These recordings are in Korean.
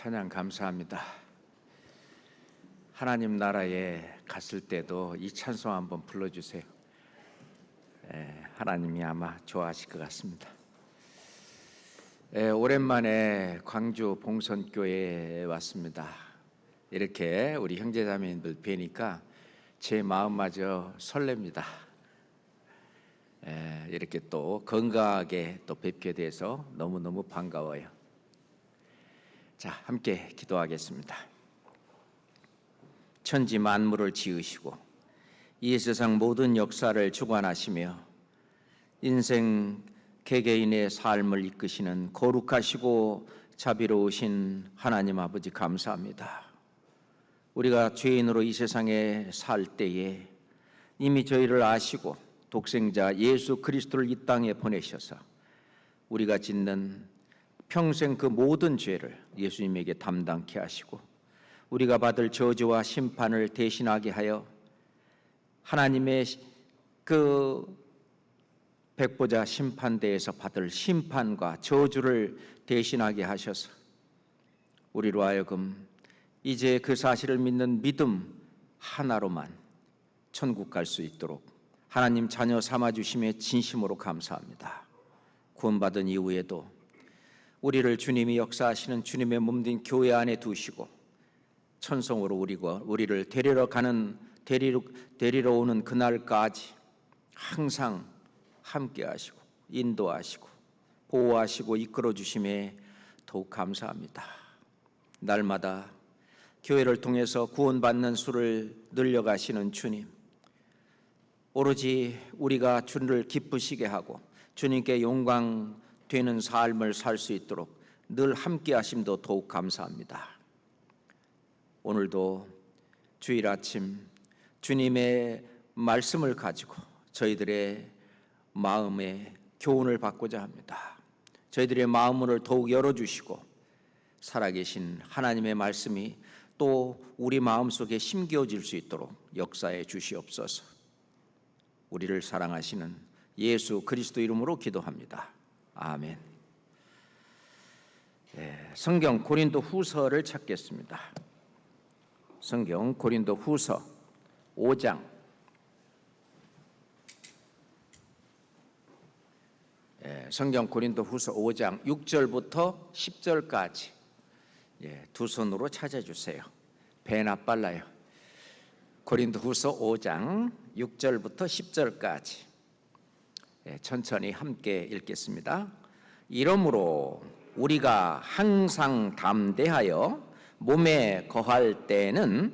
찬양 감사합니다. 하나님 나라에 갔을 때도 이 찬송 한번 불러주세요. 하나님이 아마 좋아하실 것 같습니다. 오랜만에 광주 봉선교회에 왔습니다. 이렇게 우리 형제자매님들 뵈니까 제 마음마저 설렙니다. 이렇게 또 건강하게 또 뵙게 돼서 너무너무 반가워요. 자, 함께 기도하겠습니다. 천지 만물을 지으시고 이 세상 모든 역사를 주관하시며 인생 개개인의 삶을 이끄시는 거룩하시고 자비로우신 하나님 아버지 감사합니다. 우리가 죄인으로 이 세상에 살 때에 이미 저희를 아시고 독생자 예수 그리스도를 이 땅에 보내셔서 우리가 짓는 평생 그 모든 죄를 예수님에게 담당케 하시고 우리가 받을 저주와 심판을 대신하게 하여 하나님의 그 백보자 심판대에서 받을 심판과 저주를 대신하게 하셔서 우리로 하여금 이제 그 사실을 믿는 믿음 하나로만 천국 갈 수 있도록 하나님 자녀 삼아주심에 진심으로 감사합니다. 구원받은 이후에도 우리를 주님이 역사하시는 주님의 몸된 교회 안에 두시고 천성으로 우리를 데리러 오는 그날까지 항상 함께 하시고 인도하시고 보호하시고 이끌어 주심에 더욱 감사합니다. 날마다 교회를 통해서 구원받는 수를 늘려가시는 주님, 오로지 우리가 주를 기쁘시게 하고 주님께 영광 되는 삶을 살 수 있도록 늘 함께 하심도 더욱 감사합니다. 오늘도 주일 아침 주님의 말씀을 가지고 저희들의 마음에 교훈을 받고자 합니다. 저희들의 마음을 더욱 열어주시고 살아계신 하나님의 말씀이 또 우리 마음속에 심겨질 수 있도록 역사해 주시옵소서. 우리를 사랑하시는 예수 그리스도 이름으로 기도합니다. 아멘. 성경 고린도 후서를 찾겠습니다. 성경 고린도 후서 5장 성경 고린도 후서 5장 6절부터 10절까지 두 손으로 찾아주세요. 배나 빨라요. 고린도 후서 5장 6절부터 10절까지 천천히 함께 읽겠습니다. 이러므로 우리가 항상 담대하여 몸에 거할 때에는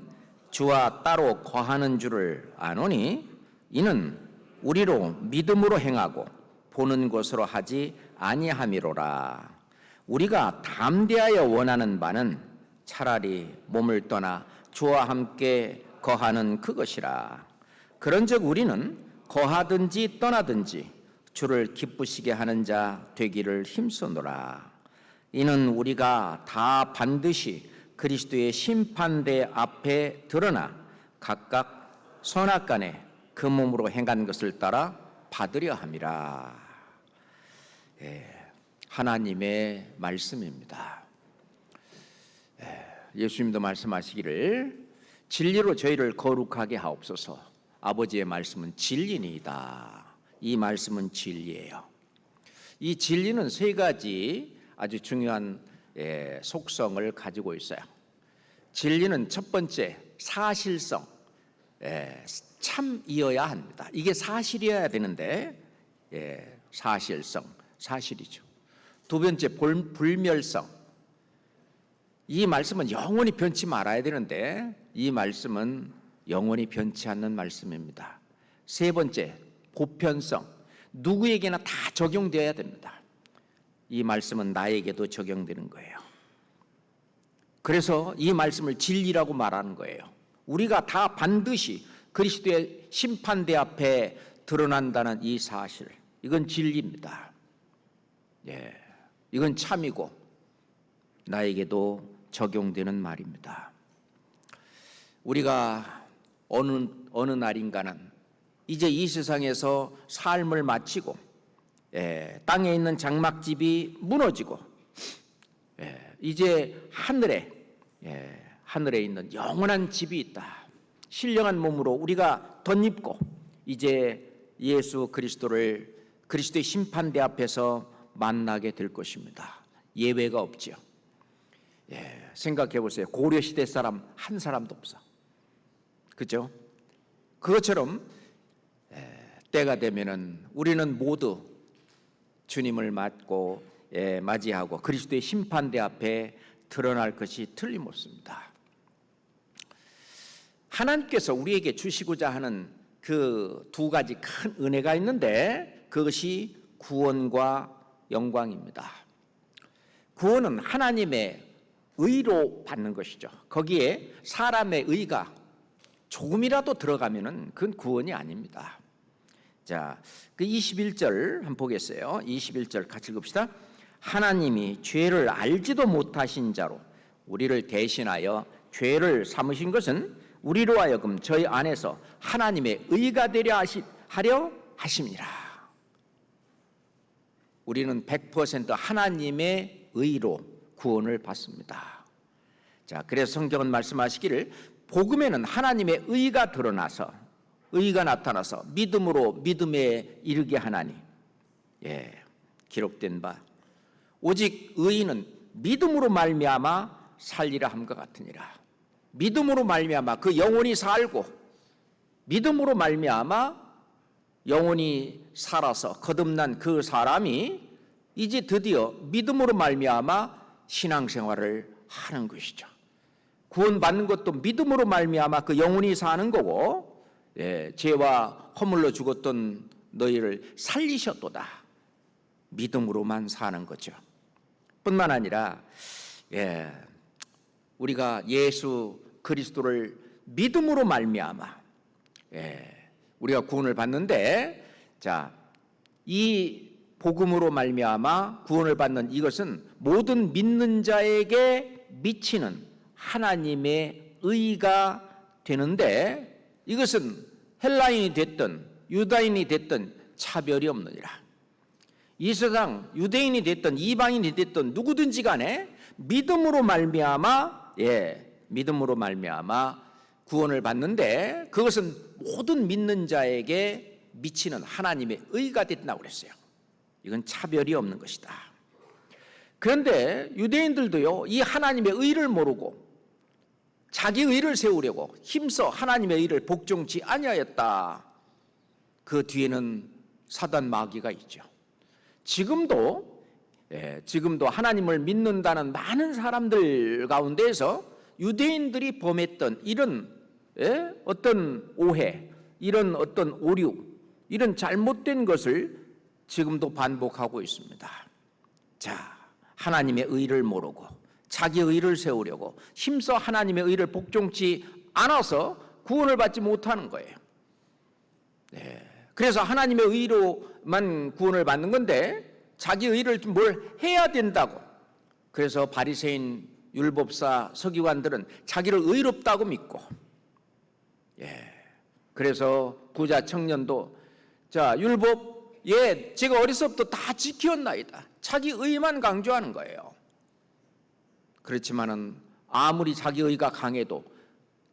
주와 따로 거하는 줄을 아노니 이는 우리로 믿음으로 행하고 보는 것으로 하지 아니함이로라. 우리가 담대하여 원하는 바는 차라리 몸을 떠나 주와 함께 거하는 그것이라. 그런즉 우리는 거하든지 떠나든지 주를 기쁘시게 하는 자 되기를 힘쓰노라. 이는 우리가 다 반드시 그리스도의 심판대 앞에 드러나 각각 선악간에 그 몸으로 행한 것을 따라 받으려 함이라. 하나님의 말씀입니다. 예수님도 말씀하시기를 진리로 저희를 거룩하게 하옵소서. 아버지의 말씀은 진리니이다. 이 말씀은 진리예요. 이 진리는 세 가지 아주 중요한 속성을 가지고 있어요. 진리는 첫 번째 사실성, 참이어야 합니다. 이게 사실이어야 되는데 사실성, 사실이죠. 두 번째 불멸성, 이 말씀은 영원히 변치 말아야 되는데 이 말씀은 영원히 변치 않는 말씀입니다. 세 번째 보편성, 누구에게나 다 적용되어야 됩니다. 이 말씀은 나에게도 적용되는 거예요. 그래서 이 말씀을 진리라고 말하는 거예요. 우리가 다 반드시 그리스도의 심판대 앞에 드러난다는 이 사실, 이건 진리입니다. 이건 참이고 나에게도 적용되는 말입니다. 우리가 어느 날인가는 이제 이 세상에서 삶을 마치고 땅에 있는 장막집이 무너지고 이제 하늘에 있는 영원한 집이 있다. 신령한 몸으로 우리가 덧입고 이제 예수 그리스도를 그리스도의 심판대 앞에서 만나게 될 것입니다. 예외가 없죠. 생각해 보세요. 고려 시대 사람 한 사람도 없어. 그죠? 그것처럼 때가 되면은 우리는 모두 주님을 맞이하고 그리스도의 심판대 앞에 드러날 것이 틀림없습니다. 하나님께서 우리에게 주시고자 하는 그 두 가지 큰 은혜가 있는데 그것이 구원과 영광입니다. 구원은 하나님의 의로 받는 것이죠. 거기에 사람의 의가 조금이라도 들어가면은 그건 구원이 아닙니다. 자, 그 21절 한번 보겠어요. 21절 같이 읽읍시다. 하나님이 죄를 알지도 못하신 자로 우리를 대신하여 죄를 삼으신 것은 우리로 하여금 저희 안에서 하나님의 의가 되려 하려 하심이라. 우리는 100% 하나님의 의로 구원을 받습니다. 자, 그래서 성경은 말씀하시기를 복음에는 하나님의 의가 드러나서 의가 나타나서 믿음으로 믿음에 이르게 하나니 기록된 바 오직 의인은 믿음으로 말미암아 살리라 함과 같으니라. 믿음으로 말미암아 그 영혼이 살고 믿음으로 말미암아 영혼이 살아서 거듭난 그 사람이 이제 드디어 믿음으로 말미암아 신앙생활을 하는 것이죠. 구원받는 것도 믿음으로 말미암아 그 영혼이 사는 거고 죄와 허물로 죽었던 너희를 살리셨도다. 믿음으로만 사는 거죠. 뿐만 아니라 우리가 예수 그리스도를 믿음으로 말미암아 우리가 구원을 받는데 자, 이 복음으로 말미암아 구원을 받는 이것은 모든 믿는 자에게 미치는 하나님의 의가 되는데 이것은 헬라인이 됐든 유다인이 됐든 차별이 없느니라. 이 세상 유대인이 됐든 이방인이 됐든 누구든지 간에 믿음으로 말미암아 믿음으로 말미암아 구원을 받는데 그것은 모든 믿는 자에게 미치는 하나님의 의가 됐다고 그랬어요. 이건 차별이 없는 것이다. 그런데 유대인들도요, 이 하나님의 의를 모르고 자기 의를 세우려고 힘써 하나님의 의를 복종치 아니하였다. 그 뒤에는 사단 마귀가 있죠. 지금도 하나님을 믿는다는 많은 사람들 가운데에서 유대인들이 범했던 이런 어떤 오해, 이런 어떤 오류, 이런 잘못된 것을 지금도 반복하고 있습니다. 자, 하나님의 의를 모르고 자기 의를 세우려고 힘써 하나님의 의를 복종치 않아서 구원을 받지 못하는 거예요. 그래서 하나님의 의로만 구원을 받는 건데 자기 의를 뭘 해야 된다고. 그래서 바리새인 율법사 서기관들은 자기를 의롭다고 믿고 그래서 부자 청년도 자, 율법 제가 어려서부터 다 지켰나이다. 자기 의만 강조하는 거예요. 그렇지만은 아무리 자기 의가 강해도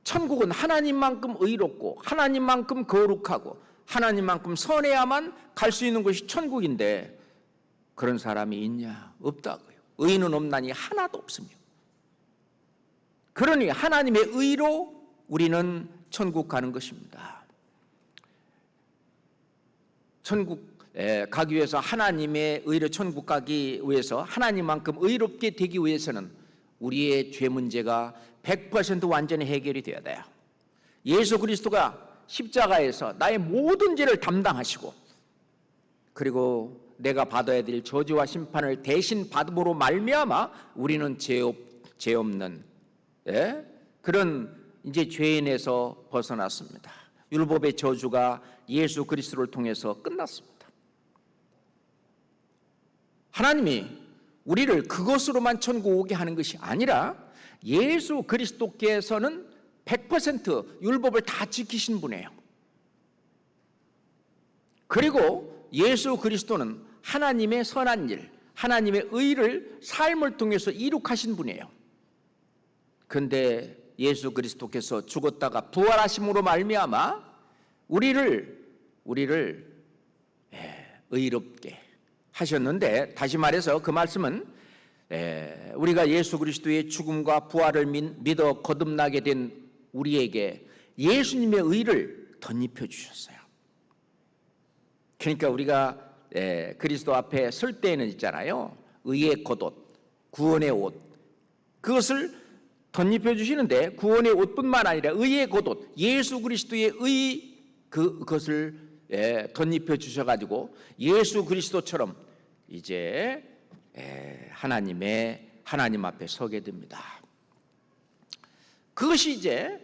천국은 하나님만큼 의롭고 하나님만큼 거룩하고 하나님만큼 선해야만 갈 수 있는 것이 천국인데 그런 사람이 있냐? 없다고요. 의인은 없나니 하나도 없으며. 그러니 하나님의 의로 우리는 천국 가는 것입니다. 천국 가기 위해서 하나님의 의로 천국 가기 위해서 하나님만큼 의롭게 되기 위해서는 우리의 죄 문제가 100% 완전히 해결이 되어야 돼요. 예수 그리스도가 십자가에서 나의 모든 죄를 담당하시고 그리고 내가 받아야 될 저주와 심판을 대신 받음으로 말미암아 우리는 죄 없는 그런 이제 죄인에서 벗어났습니다. 율법의 저주가 예수 그리스도를 통해서 끝났습니다. 하나님이 우리를 그것으로만 천국 오게 하는 것이 아니라 예수 그리스도께서는 100% 율법을 다 지키신 분이에요. 그리고 예수 그리스도는 하나님의 선한 일, 하나님의 의를 삶을 통해서 이룩하신 분이에요. 그런데 예수 그리스도께서 죽었다가 부활하심으로 말미암아 우리를 의롭게 하셨는데, 다시 말해서 그 말씀은 우리가 예수 그리스도의 죽음과 부활을 믿어 거듭나게 된 우리에게 예수님의 의를 덧입혀 주셨어요. 그러니까 우리가 그리스도 앞에 설 때에는 있잖아요, 의의 겉옷, 구원의 옷, 그것을 덧입혀 주시는데, 구원의 옷뿐만 아니라 의의 겉옷, 예수 그리스도의 의, 그것을 덧입혀 주셔가지고 예수 그리스도처럼 이제 하나님 앞에 서게 됩니다. 그것이 이제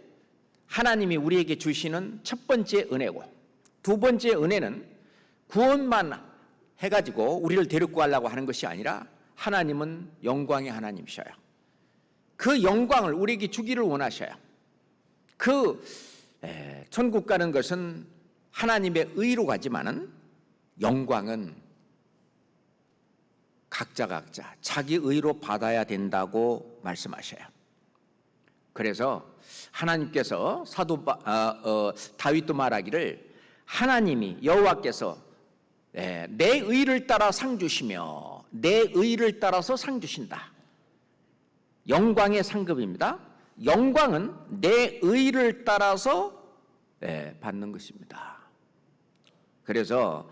하나님이 우리에게 주시는 첫 번째 은혜고, 두 번째 은혜는 구원만 해가지고 우리를 데리고 가려고 하는 것이 아니라 하나님은 영광의 하나님이셔요. 그 영광을 우리에게 주기를 원하셔요. 천국 가는 것은 하나님의 의로 가지만은 영광은 각자 자기 의로 받아야 된다고 말씀하셔요. 그래서 하나님께서 다윗도 말하기를, 하나님이 여호와께서 내 의를 따라 상 주시며 내 의를 따라서 상 주신다. 영광의 상급입니다. 영광은 내 의를 따라서 받는 것입니다. 그래서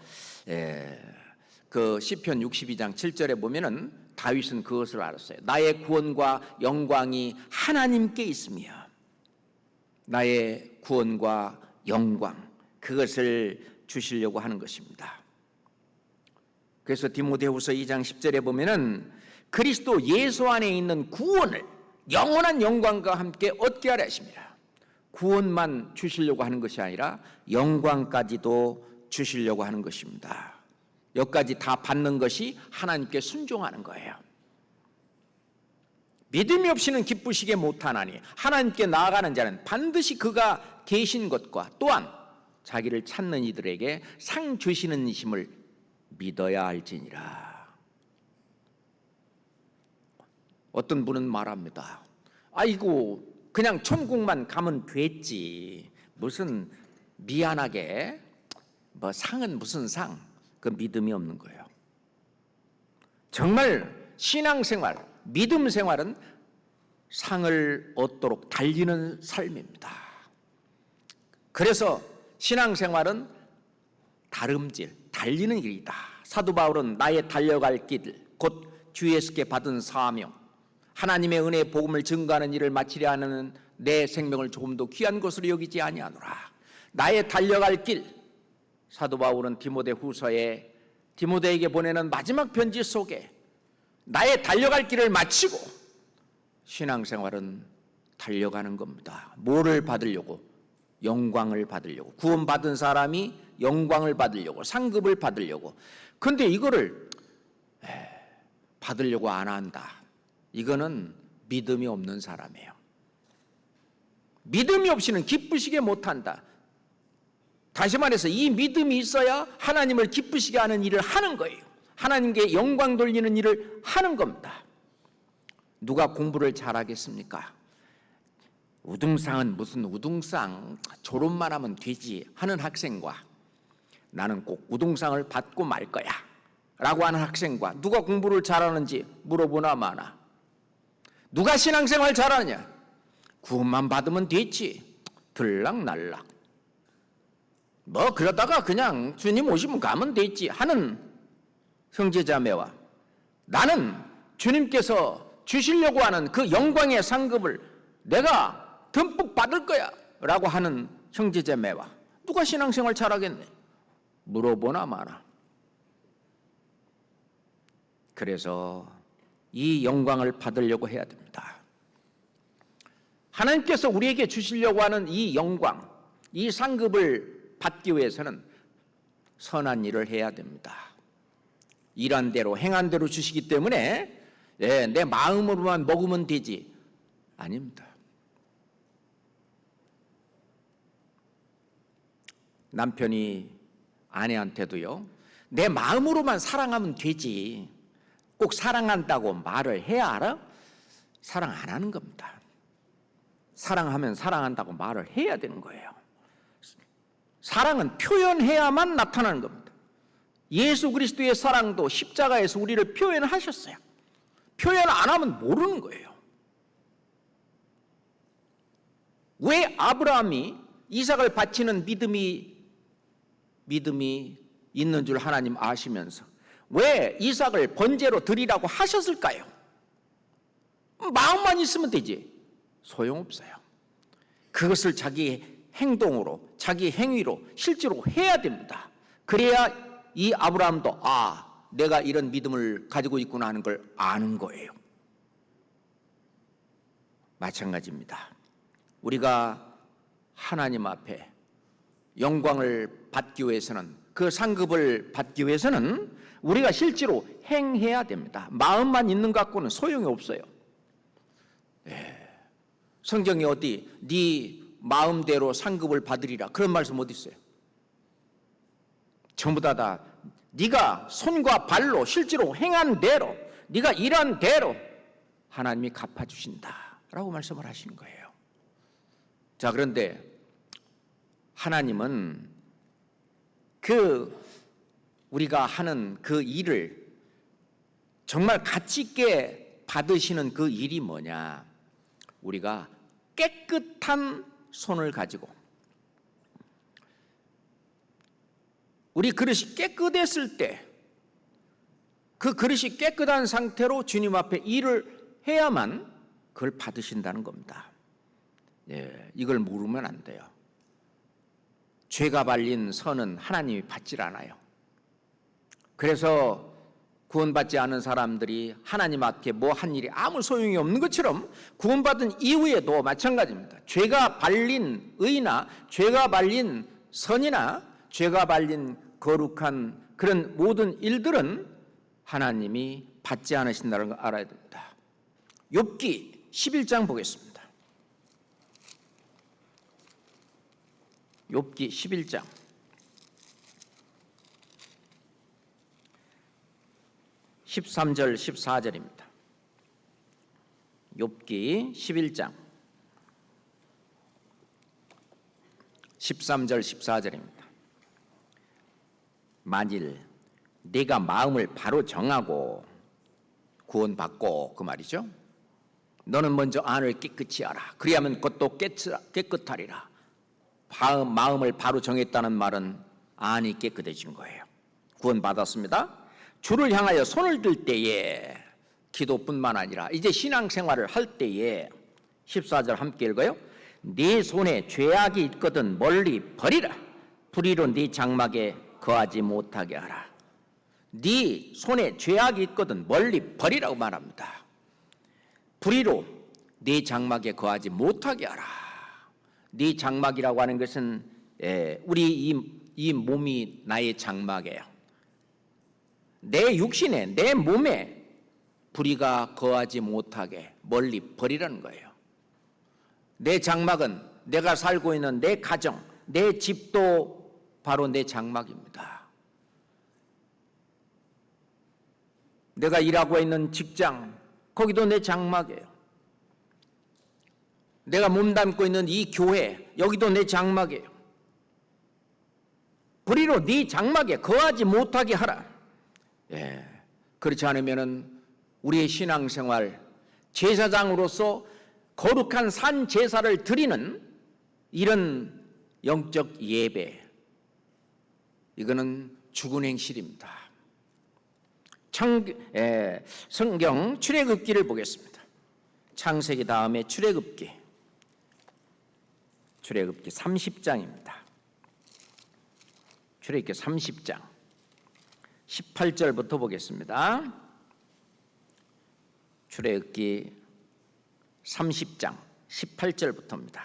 그 시편 62장 7절에 보면은 다윗은 그것을 알았어요. 나의 구원과 영광이 하나님께 있으며, 나의 구원과 영광, 그것을 주시려고 하는 것입니다. 그래서 디모데후서 2장 10절에 보면은 그리스도 예수 안에 있는 구원을 영원한 영광과 함께 얻게 하려 하십니다. 구원만 주시려고 하는 것이 아니라 영광까지도 주시려고 하는 것입니다. 여기까지 다 받는 것이 하나님께 순종하는 거예요. 믿음이 없이는 기쁘시게 못하나니 하나님께 나아가는 자는 반드시 그가 계신 것과 또한 자기를 찾는 이들에게 상 주시는 이심을 믿어야 할지니라. 어떤 분은 말합니다. 아이고, 그냥 천국만 가면 됐지, 무슨 미안하게 상은 무슨 상, 그 믿음이 없는 거예요. 정말 신앙생활, 믿음 생활은 상을 얻도록 달리는 삶입니다. 그래서 신앙생활은 다름질, 달리는 길이다. 사도 바울은 나의 달려갈 길, 곧 주 예수께 받은 사명, 하나님의 은혜의 복음을 증거하는 일을 마치려 하는 내 생명을 조금도 귀한 것으로 여기지 아니하노라. 나의 달려갈 길, 사도 바울은 디모데후서에 디모데에게 보내는 마지막 편지 속에 나의 달려갈 길을 마치고 신앙생활은 달려가는 겁니다. 뭐를 받으려고? 영광을 받으려고. 구원받은 사람이 영광을 받으려고, 상급을 받으려고. 그런데 이거를 받으려고 안 한다. 이거는 믿음이 없는 사람이에요. 믿음이 없이는 기쁘시게 못한다. 다시 말해서 이 믿음이 있어야 하나님을 기쁘시게 하는 일을 하는 거예요. 하나님께 영광 돌리는 일을 하는 겁니다. 누가 공부를 잘하겠습니까? 우등상은 무슨 우등상, 졸업만 하면 되지 하는 학생과, 나는 꼭 우등상을 받고 말 거야 라고 하는 학생과, 누가 공부를 잘하는지 물어보나 마나. 누가 신앙생활 잘하느냐? 구원만 받으면 됐지, 들락날락 그러다가 그냥 주님 오시면 가면 됐지 하는 형제자매와, 나는 주님께서 주시려고 하는 그 영광의 상급을 내가 듬뿍 받을 거야 라고 하는 형제자매와, 누가 신앙생활 잘하겠네? 물어보나 마나. 그래서 이 영광을 받으려고 해야 됩니다. 하나님께서 우리에게 주시려고 하는 이 영광, 이 상급을 받기 위해서는 선한 일을 해야 됩니다. 일한 대로 행한 대로 주시기 때문에 내 마음으로만 먹으면 되지, 아닙니다. 남편이 아내한테도요, 내 마음으로만 사랑하면 되지, 꼭 사랑한다고 말을 해야 알아? 사랑 안 하는 겁니다. 사랑하면 사랑한다고 말을 해야 되는 거예요. 사랑은 표현해야만 나타나는 겁니다. 예수 그리스도의 사랑도 십자가에서 우리를 표현하셨어요. 표현 안 하면 모르는 거예요. 왜 아브라함이 이삭을 바치는 믿음이 있는 줄 하나님 아시면서 왜 이삭을 번제로 드리라고 하셨을까요? 마음만 있으면 되지. 소용없어요. 그것을 자기 행동으로, 자기 행위로 실제로 해야 됩니다. 그래야 이 아브라함도 내가 이런 믿음을 가지고 있구나 하는 걸 아는 거예요. 마찬가지입니다. 우리가 하나님 앞에 영광을 받기 위해서는, 그 상급을 받기 위해서는 우리가 실제로 행해야 됩니다. 마음만 있는 것 갖고는 소용이 없어요. 성경에 어디 네 마음대로 상급을 받으리라 그런 말씀 어디 있어요? 전부 다 네가 손과 발로 실제로 행한 대로, 네가 일한 대로 하나님이 갚아주신다라고 말씀을 하시는 거예요. 자, 그런데 하나님은 우리가 하는 그 일을 정말 가치 있게 받으시는 그 일이 뭐냐? 우리가 깨끗한 손을 가지고, 우리 그릇이 깨끗했을 때 그 그릇이 깨끗한 상태로 주님 앞에 일을 해야만 그걸 받으신다는 겁니다. 이걸 모르면 안 돼요. 죄가 발린 선은 하나님이 받질 않아요. 그래서 구원받지 않은 사람들이 하나님 앞에 뭐 한 일이 아무 소용이 없는 것처럼 구원받은 이후에도 마찬가지입니다. 죄가 발린 의나 죄가 발린 선이나 죄가 발린 거룩한 그런 모든 일들은 하나님이 받지 않으신다는 걸 알아야 됩니다. 욥기 11장 보겠습니다. 욥기 11장 13절 14절입니다. 욥기 11장 13절 14절입니다. 만일 네가 마음을 바로 정하고 구원받고, 그 말이죠. 너는 먼저 안을 깨끗이 하라. 그리하면 그것도 깨끗하리라. 마음을 바로 정했다는 말은 안이 깨끗해진 거예요. 구원받았습니다. 주를 향하여 손을 들 때에, 기도뿐만 아니라 이제 신앙생활을 할 때에 14절 함께 읽어요. 네 손에 죄악이 있거든 멀리 버리라. 불의로 네 장막에 거하지 못하게 하라. 네 손에 죄악이 있거든 멀리 버리라고 말합니다. 불의로 네 장막에 거하지 못하게 하라. 네 장막이라고 하는 것은 우리 이 몸이 나의 장막이에요. 내 육신에, 내 몸에 불의가 거하지 못하게 멀리 버리라는 거예요. 내 장막은 내가 살고 있는 내 가정, 내 집도 바로 내 장막입니다. 내가 일하고 있는 직장, 거기도 내 장막이에요. 내가 몸담고 있는 이 교회, 여기도 내 장막이에요. 불의로 네 장막에 거하지 못하게 하라. 그렇지 않으면은 우리의 신앙생활, 제사장으로서 거룩한 산 제사를 드리는 이런 영적 예배, 이거는 죽은 행실입니다. 성경 출애굽기를 보겠습니다. 창세기 다음에 출애굽기 30장입니다. 출애굽기 30장 18절부터 보겠습니다. 출애굽기 30장 18절부터입니다.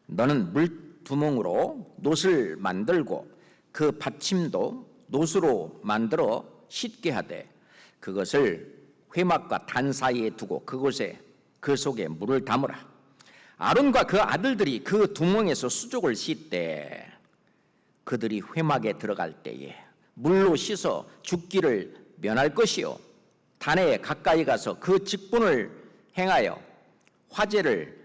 너는 물두멍으로 놋을 만들고 그 받침도 놋으로 만들어 씻게 하되 그것을 회막과 단 사이에 두고 그 속에 물을 담으라. 아론과 그 아들들이 그 두멍에서 수족을 씻되 그들이 회막에 들어갈 때에 물로 씻어 죽기를 면할 것이요 단에 가까이 가서 그 직분을 행하여 화제를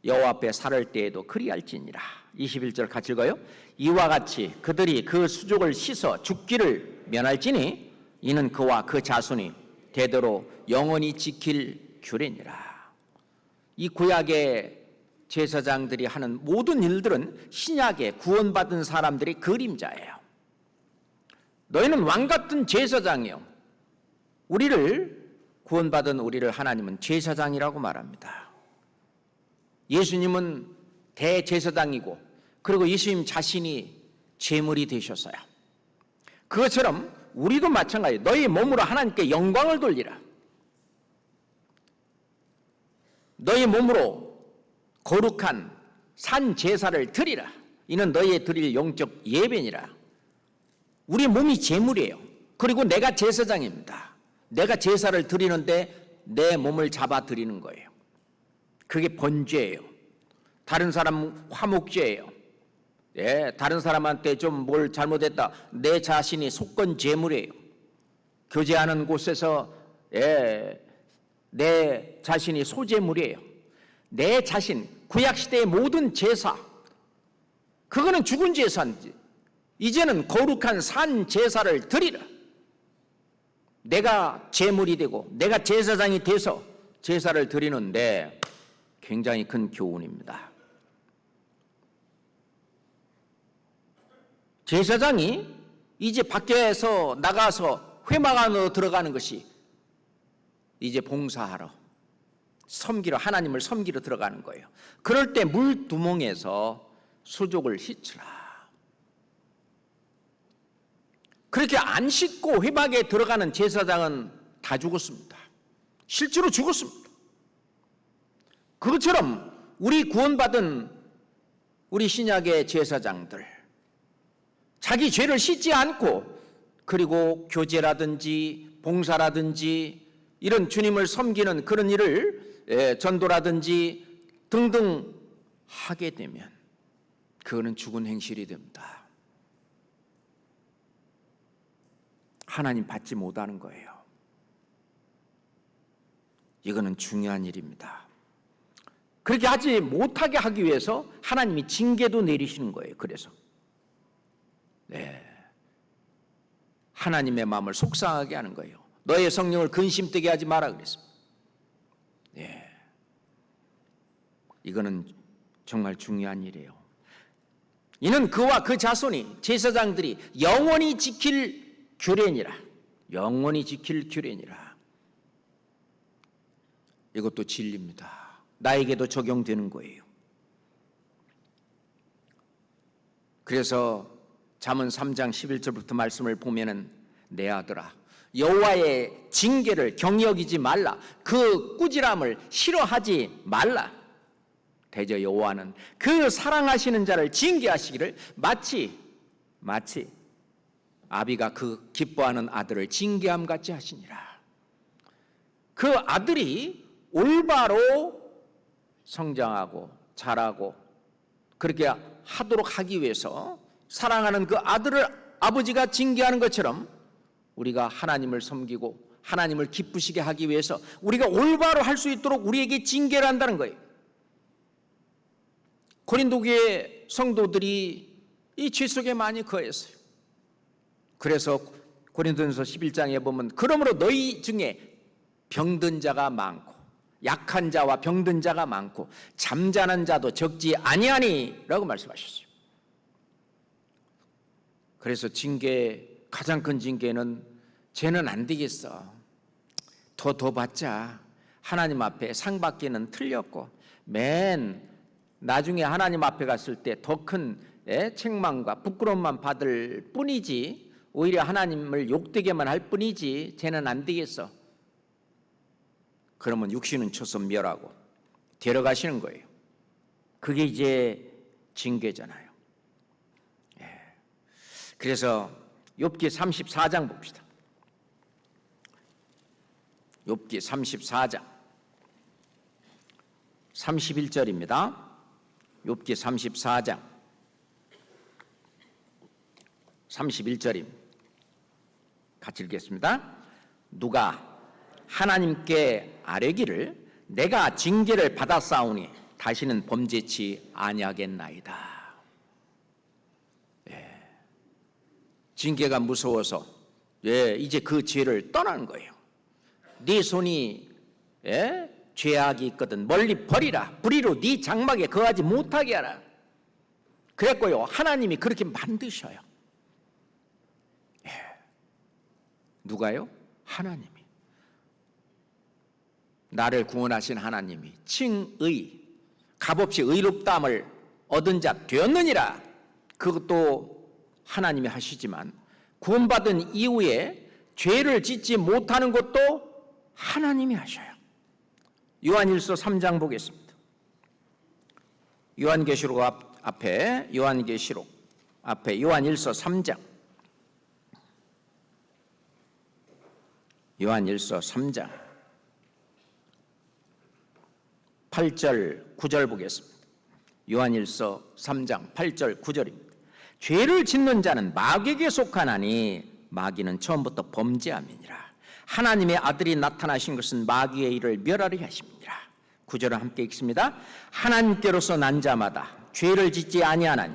여호와 앞에 살을 때에도 그리할지니라. 21절 같이 읽어요. 이와 같이 그들이 그 수족을 씻어 죽기를 면할지니 이는 그와 그 자손이 대대로 영원히 지킬 규례니라. 이 구약의 제사장들이 하는 모든 일들은 신약에 구원받은 사람들의 그림자예요. 너희는 왕같은 제사장이요, 우리를 구원받은 우리를 하나님은 제사장이라고 말합니다. 예수님은 대제사장이고 그리고 예수님 자신이 제물이 되셨어요. 그것처럼 우리도 마찬가지예요. 너희 몸으로 하나님께 영광을 돌리라. 너희 몸으로 거룩한 산 제사를 드리라. 이는 너희의 드릴 영적 예배니라. 우리 몸이 제물이에요. 그리고 내가 제사장입니다. 내가 제사를 드리는데 내 몸을 잡아 드리는 거예요. 그게 번제예요. 다른 사람 화목제예요. 예, 다른 사람한테 좀 뭘 잘못했다, 내 자신이 속건 제물이에요. 교제하는 곳에서 내 자신이 소제물이에요. 내 자신, 구약시대의 모든 제사, 그거는 죽은 제사인지 이제는 거룩한 산 제사를 드리라. 내가 제물이 되고 내가 제사장이 돼서 제사를 드리는데 굉장히 큰 교훈입니다. 제사장이 이제 밖에서 나가서 회막 안으로 들어가는 것이 이제 봉사하러, 섬기러, 하나님을 섬기러 들어가는 거예요. 그럴 때 물두멍에서 수족을 씻으라. 그렇게 안 씻고 회막에 들어가는 제사장은 다 죽었습니다. 실제로 죽었습니다. 그것처럼 우리 구원받은 우리 신약의 제사장들, 자기 죄를 씻지 않고 그리고 교제라든지 봉사라든지 이런 주님을 섬기는 그런 일을, 전도라든지 등등 하게 되면 그거는 죽은 행실이 됩니다. 하나님 받지 못하는 거예요. 이거는 중요한 일입니다. 그렇게 하지 못하게 하기 위해서 하나님이 징계도 내리시는 거예요. 그래서 하나님의 마음을 속상하게 하는 거예요. 너의 성령을 근심되게 하지 마라 그랬습니다. 이거는 정말 중요한 일이에요. 이는 그와 그 자손이, 제사장들이 영원히 지킬 규례니라. 영원히 지킬 규례니라. 이것도 진리입니다. 나에게도 적용되는 거예요. 그래서 잠언 3장 11절부터 말씀을 보면은 내 아들아, 여호와의 징계를 경여기지 말라. 그 꾸지람을 싫어하지 말라. 대저 여호와는 그 사랑하시는 자를 징계하시기를 마치 아비가 그 기뻐하는 아들을 징계함 같이 하시니라. 그 아들이 올바로 성장하고 자라고 그렇게 하도록 하기 위해서 사랑하는 그 아들을 아버지가 징계하는 것처럼 우리가 하나님을 섬기고 하나님을 기쁘시게 하기 위해서 우리가 올바로 할 수 있도록 우리에게 징계를 한다는 거예요. 고린도 교회 성도들이 이 죄 속에 많이 거했어요. 그래서 고린도전서 11장에 보면 그러므로 너희 중에 병든 자가 많고 약한 자와 병든 자가 많고 잠자는 자도 적지 아니하니 라고 말씀하셨어요. 그래서 가장 큰 징계는 쟤는 안 되겠어, 더 받자, 하나님 앞에 상 받기는 틀렸고 나중에 하나님 앞에 갔을 때 더 큰 책망과 부끄러움만 받을 뿐이지 오히려 하나님을 욕되게만 할 뿐이지 쟤는 안 되겠어. 그러면 육신은 쳐서 멸하고 데려가시는 거예요. 그게 이제 징계잖아요. 그래서 욥기 34장 봅시다. 욥기 34장 31절입니다. 욥기 34장 31절입니다. 같이 읽겠습니다. 누가 하나님께 아뢰기를 내가 징계를 받았사오니 다시는 범죄치 아니하겠나이다. 징계가 무서워서 이제 그 죄를 떠나는 거예요. 네 손이 죄악이 있거든 멀리 버리라. 불의로 네 장막에 거하지 못하게 하라. 그랬고요. 하나님이 그렇게 만드셔요. 누가요? 하나님이. 나를 구원하신 하나님이 칭의, 값없이 의롭다함을 얻은 자 되었느니라. 그것도 하나님이 하시지만 구원받은 이후에 죄를 짓지 못하는 것도 하나님이 하셔요. 요한일서 3장 보겠습니다. 요한계시록 앞에 요한일서 3장. 요한일서 3장 8절 9절 보겠습니다. 요한일서 3장 8절 9절입니다. 죄를 짓는 자는 마귀에게 속하나니 마귀는 처음부터 범죄함이니라. 하나님의 아들이 나타나신 것은 마귀의 일을 멸하려 하심이니라. 9절을 함께 읽습니다. 하나님께로서 난 자마다 죄를 짓지 아니하나니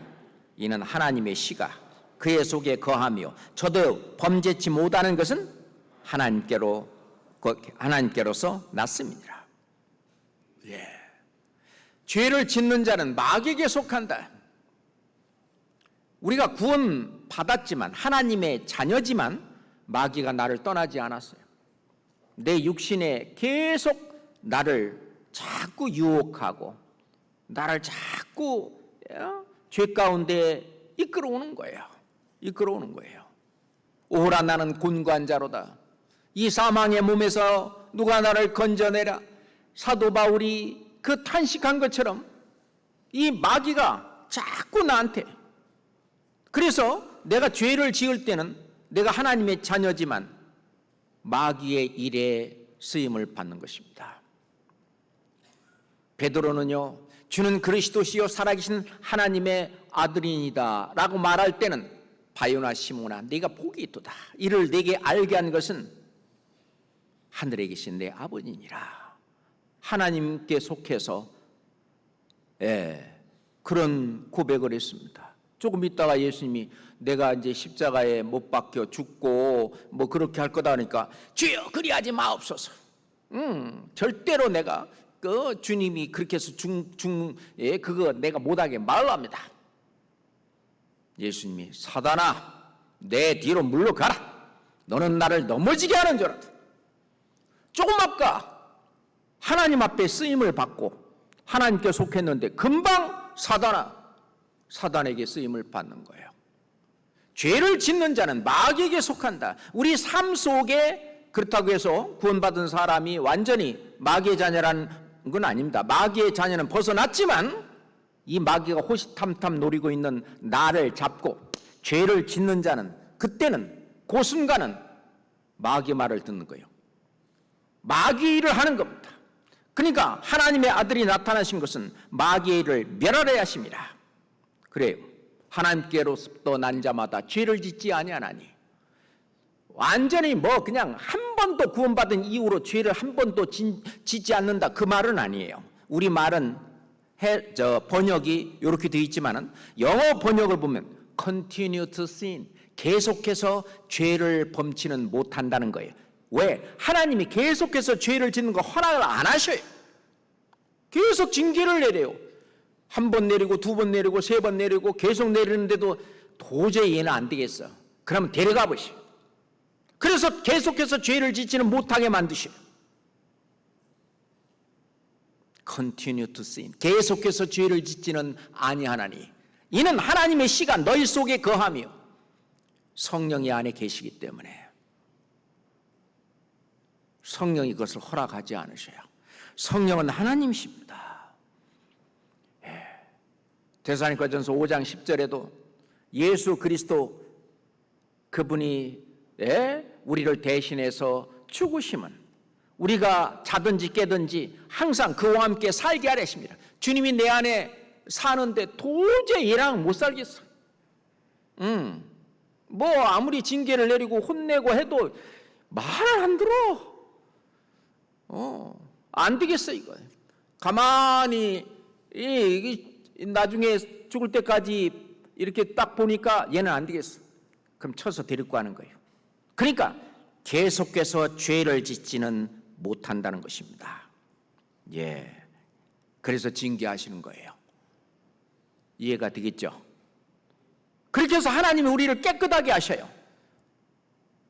이는 하나님의 씨가 그의 속에 거하며 저도 범죄치 못하는 것은 하나님께로서 났음이니라. 죄를 짓는 자는 마귀에게 속한다. 우리가 구원 받았지만 하나님의 자녀지만 마귀가 나를 떠나지 않았어요. 내 육신에 계속 나를 자꾸 유혹하고 나를 자꾸 죄 가운데 이끌어오는 거예요. 오라 나는 곤고한 자로다. 이 사망의 몸에서 누가 나를 건져내라. 사도 바울이 그 탄식한 것처럼 이 마귀가 자꾸 나한테, 그래서 내가 죄를 지을 때는 내가 하나님의 자녀지만 마귀의 일에 쓰임을 받는 것입니다. 베드로는요, 주는 그리스도시요 살아계신 하나님의 아들이니다 라고 말할 때는 바요나 시몬아 네가 복이 있도다. 이를 내게 알게 한 것은 하늘에 계신 내 아버지니라. 하나님께 속해서 그런 고백을 했습니다. 조금 있다가 예수님이 내가 이제 십자가에 못 박혀 죽고 뭐 그렇게 할 거다 하니까 주여 그리하지 마옵소서. 절대로 내가 그 주님이 그렇게 해서 그거 내가 못하게 말합니다. 예수님이 사단아 내 뒤로 물러가라. 너는 나를 넘어지게 하는 줄 알았다. 조금 아까 하나님 앞에 쓰임을 받고 하나님께 속했는데 금방 사단에게 쓰임을 받는 거예요. 죄를 짓는 자는 마귀에게 속한다. 우리 삶 속에 그렇다고 해서 구원받은 사람이 완전히 마귀의 자녀라는 건 아닙니다. 마귀의 자녀는 벗어났지만 이 마귀가 호시탐탐 노리고 있는 나를 잡고 죄를 짓는 자는 그때는 그 순간은 마귀 말을 듣는 거예요. 마귀 일을 하는 겁니다. 그러니까 하나님의 아들이 나타나신 것은 마귀의 일을 멸하려 하심이라. 그래요. 하나님께로부터 난 자마다 죄를 짓지 아니하나니. 완전히 그냥 한 번도 구원받은 이후로 죄를 한 번도 짓지 않는다 그 말은 아니에요. 우리 말은 번역이 이렇게 되어 있지만은 영어 번역을 보면 continue to sin, 계속해서 죄를 범치는 못한다는 거예요. 왜? 하나님이 계속해서 죄를 짓는 거 허락을 안 하셔요. 계속 징계를 내려요. 한 번 내리고 두 번 내리고 세 번 내리고 계속 내리는데도 도저히 얘는 안 되겠어. 그러면 데려가 보시오. 그래서 계속해서 죄를 짓지는 못하게 만드셔요. Continue to sin. 계속해서 죄를 짓지는 아니하나니 이는 하나님의 씨가 너희 속에 거하며 성령이 안에 계시기 때문에 성령이 그것을 허락하지 않으셔요. 성령은 하나님이십니다. 데살로니가전서 5장 10절에도 예수 그리스도 그분이 우리를 대신해서 죽으심은 우리가 자든지 깨든지 항상 그와 함께 살게 하려 하십니다. 주님이 내 안에 사는데 도저히 얘랑 못 살겠어. 아무리 징계를 내리고 혼내고 해도 말을 안 들어. 안 되겠어 이거. 가만히 나중에 죽을 때까지 이렇게 딱 보니까 얘는 안 되겠어. 그럼 쳐서 데리고 가는 거예요. 그러니까 계속해서 죄를 짓지는 못한다는 것입니다. 예. 그래서 징계하시는 거예요. 이해가 되겠죠? 그렇게 해서 하나님이 우리를 깨끗하게 하셔요.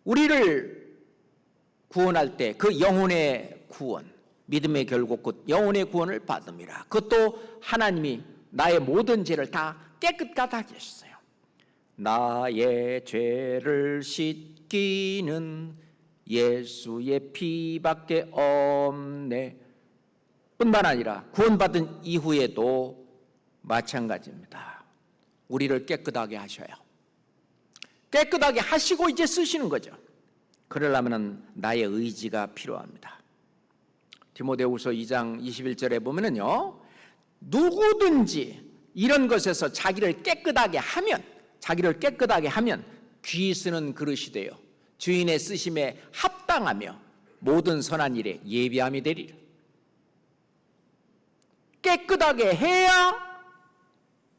우리를 구원할 때 그 영혼의 구원, 믿음의 결국 곧 영혼의 구원을 받음이라. 그것도 하나님이 나의 모든 죄를 다 깨끗하게 하셨어요. 나의 죄를 씻기는 예수의 피밖에 없네. 뿐만 아니라 구원받은 이후에도 마찬가지입니다. 우리를 깨끗하게 하셔요. 깨끗하게 하시고 이제 쓰시는 거죠. 그러려면 나의 의지가 필요합니다. 디모데후서 2장 21절에 보면은요, 누구든지 이런 것에서 자기를 깨끗하게 하면 귀 쓰는 그릇이 되어 주인의 쓰심에 합당하며 모든 선한 일에 예비함이 되리라. 깨끗하게 해야,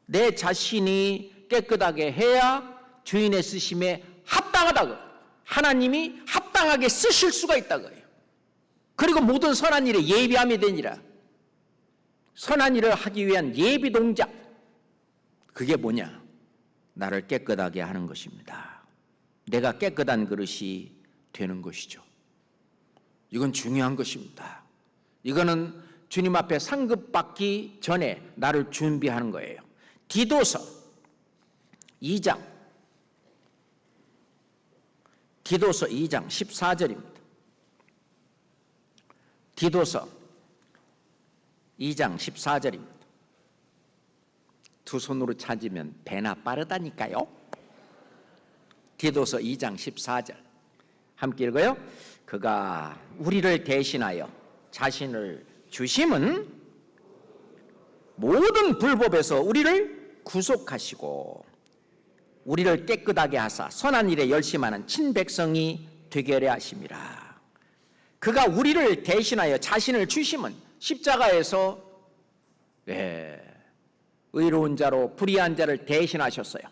내 자신이 깨끗하게 해야 주인의 쓰심에 합당하다고, 하나님이 합당하게 쓰실 수가 있다고요. 그리고 모든 선한 일에 예비함이 되니라. 선한 일을 하기 위한 예비 동작, 그게 뭐냐? 나를 깨끗하게 하는 것입니다. 내가 깨끗한 그릇이 되는 것이죠. 이건 중요한 것입니다. 이거는 주님 앞에 상급받기 전에 나를 준비하는 거예요. 디도서 2장 14절입니다. 디도서 2장 14절입니다. 두 손으로 찾으면 배나 빠르다니까요. 디도서 2장 14절 함께 읽어요. 그가 우리를 대신하여 자신을 주심은 모든 불법에서 우리를 구속하시고 우리를 깨끗하게 하사 선한 일에 열심하는 친백성이 되게 하려 하심이라. 그가 우리를 대신하여 자신을 주심은 십자가에서 의로운 자로 불의한 자를 대신하셨어요.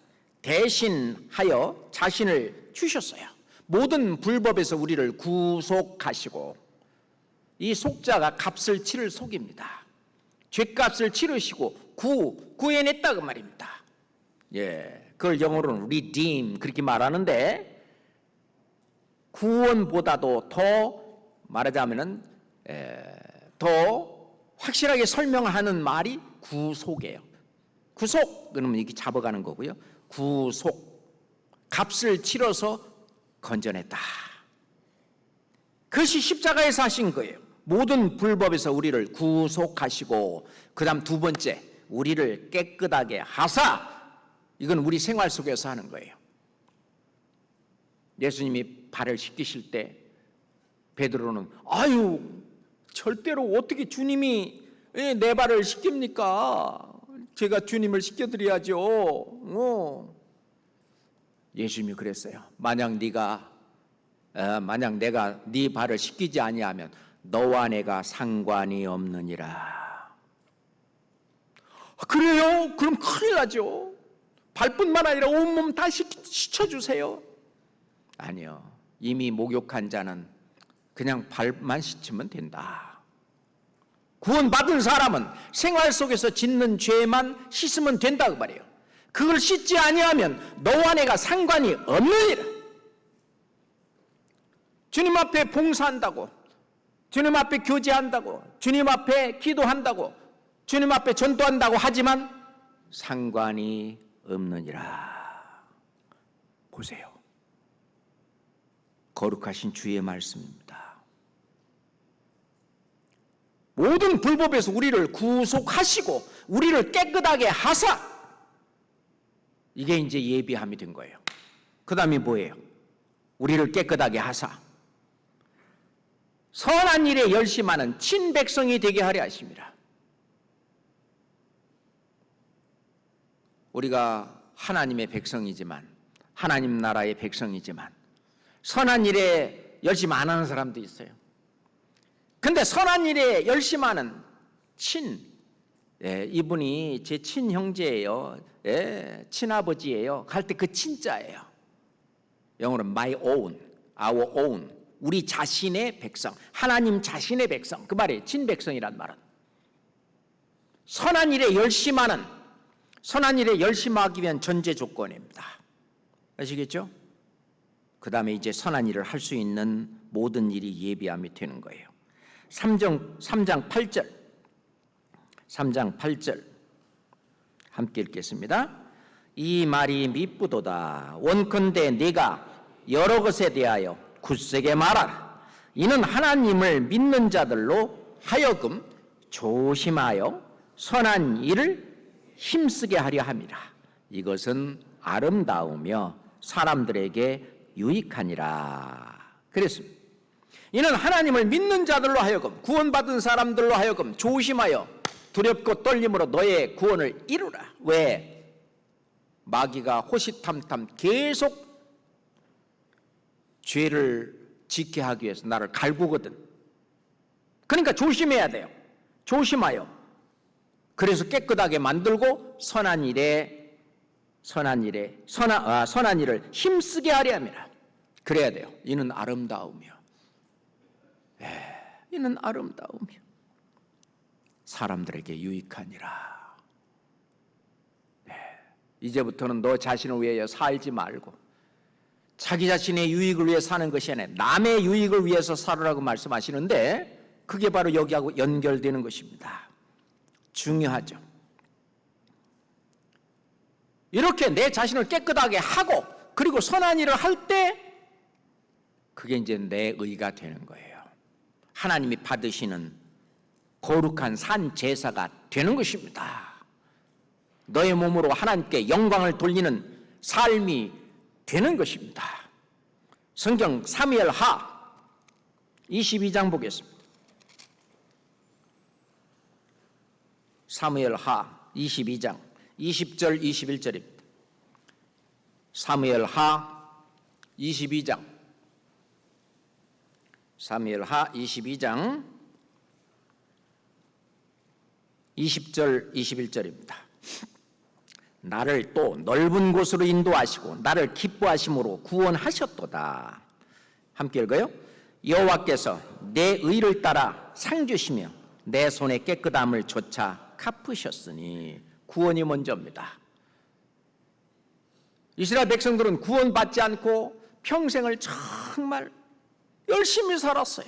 대신하여 자신을 주셨어요. 모든 불법에서 우리를 구속하시고, 이 속자가 값을 치를 속입니다. 죄값을 치르시고 구해냈다 그 말입니다. 그걸 영어로는 redeem 그렇게 말하는데, 구원보다도 더 말하자면은 더 확실하게 설명하는 말이 구속이에요. 구속 그러면 이렇게 잡아가는 거고요. 구속, 값을 치러서 건져냈다. 그것이 십자가에서 하신 거예요. 모든 불법에서 우리를 구속하시고, 그 다음 두 번째, 우리를 깨끗하게 하사. 이건 우리 생활 속에서 하는 거예요. 예수님이 발을 씻기실 때 베드로는 아유, 절대로 어떻게 주님이 내 발을 씻깁니까? 제가 주님을 씻겨드려야죠. 예수님이 그랬어요. 만약 내가 네 발을 씻기지 아니하면 너와 내가 상관이 없느니라. 그래요? 그럼 큰일 나죠. 발뿐만 아니라 온몸 다 씻어주세요. 아니요. 이미 목욕한 자는 그냥 발만 씻으면 된다. 구원받은 사람은 생활 속에서 짓는 죄만 씻으면 된다고 말해요. 그걸 씻지 아니하면 너와 내가 상관이 없느니라. 주님 앞에 봉사한다고, 주님 앞에 교제한다고, 주님 앞에 기도한다고, 주님 앞에 전도한다고 하지만 상관이 없느니라. 보세요. 거룩하신 주의 말씀입니다. 모든 불법에서 우리를 구속하시고 우리를 깨끗하게 하사. 이게 이제 예비함이 된 거예요. 그 다음이 뭐예요? 우리를 깨끗하게 하사 선한 일에 열심하는 친백성이 되게 하려 하십니다. 우리가 하나님의 백성이지만, 하나님 나라의 백성이지만 선한 일에 열심 안 하는 사람도 있어요. 근데 선한 일에 열심하는 이분이 제 친형제예요. 친아버지예요. 갈 때 그 친자예요. 영어로 my own, our own, 우리 자신의 백성, 하나님 자신의 백성, 그 말이에요. 친백성이란 말은. 선한 일에 열심하기 위한 전제 조건입니다. 아시겠죠? 그 다음에 이제 선한 일을 할 수 있는 모든 일이 예비함이 되는 거예요. 3장 8절 함께 읽겠습니다. 이 말이 미쁘도다. 원컨대 네가 여러 것에 대하여 굳세게 말하라. 이는 하나님을 믿는 자들로 하여금 조심하여 선한 일을 힘쓰게 하려 함이라. 이것은 아름다우며 사람들에게 유익하니라. 그랬습니다. 이는 하나님을 믿는 자들로 하여금, 구원받은 사람들로 하여금 조심하여 두렵고 떨림으로 너의 구원을 이루라. 왜? 마귀가 호시탐탐 계속 죄를 짓게 하기 위해서 나를 갈구거든. 그러니까 조심해야 돼요. 조심하여. 그래서 깨끗하게 만들고 선한 일을 힘쓰게 하려 함이라. 그래야 돼요. 이는 아름다우며 사람들에게 유익하니라. 이제부터는 너 자신을 위하여 살지 말고 자기 자신의 유익을 위해 사는 것이 아니라 남의 유익을 위해서 살으라고 말씀하시는데 그게 바로 여기하고 연결되는 것입니다. 중요하죠. 이렇게 내 자신을 깨끗하게 하고 그리고 선한 일을 할 때 그게 이제 내 의가 되는 거예요. 하나님이 받으시는 거룩한 산 제사가 되는 것입니다. 너의 몸으로 하나님께 영광을 돌리는 삶이 되는 것입니다. 성경 사무엘하 22장 보겠습니다. 사무엘하 22장 20절 21절입니다. 사무엘하 22장 20절 21절입니다. 나를 또 넓은 곳으로 인도하시고 나를 기뻐하심으로 구원하셨도다. 함께 읽어요. 여호와께서 내 의를 따라 상 주시며 내 손의 깨끗함을 조차 갚으셨으니 구원이 먼저입니다. 이스라엘 백성들은 구원받지 않고 평생을 정말 열심히 살았어요.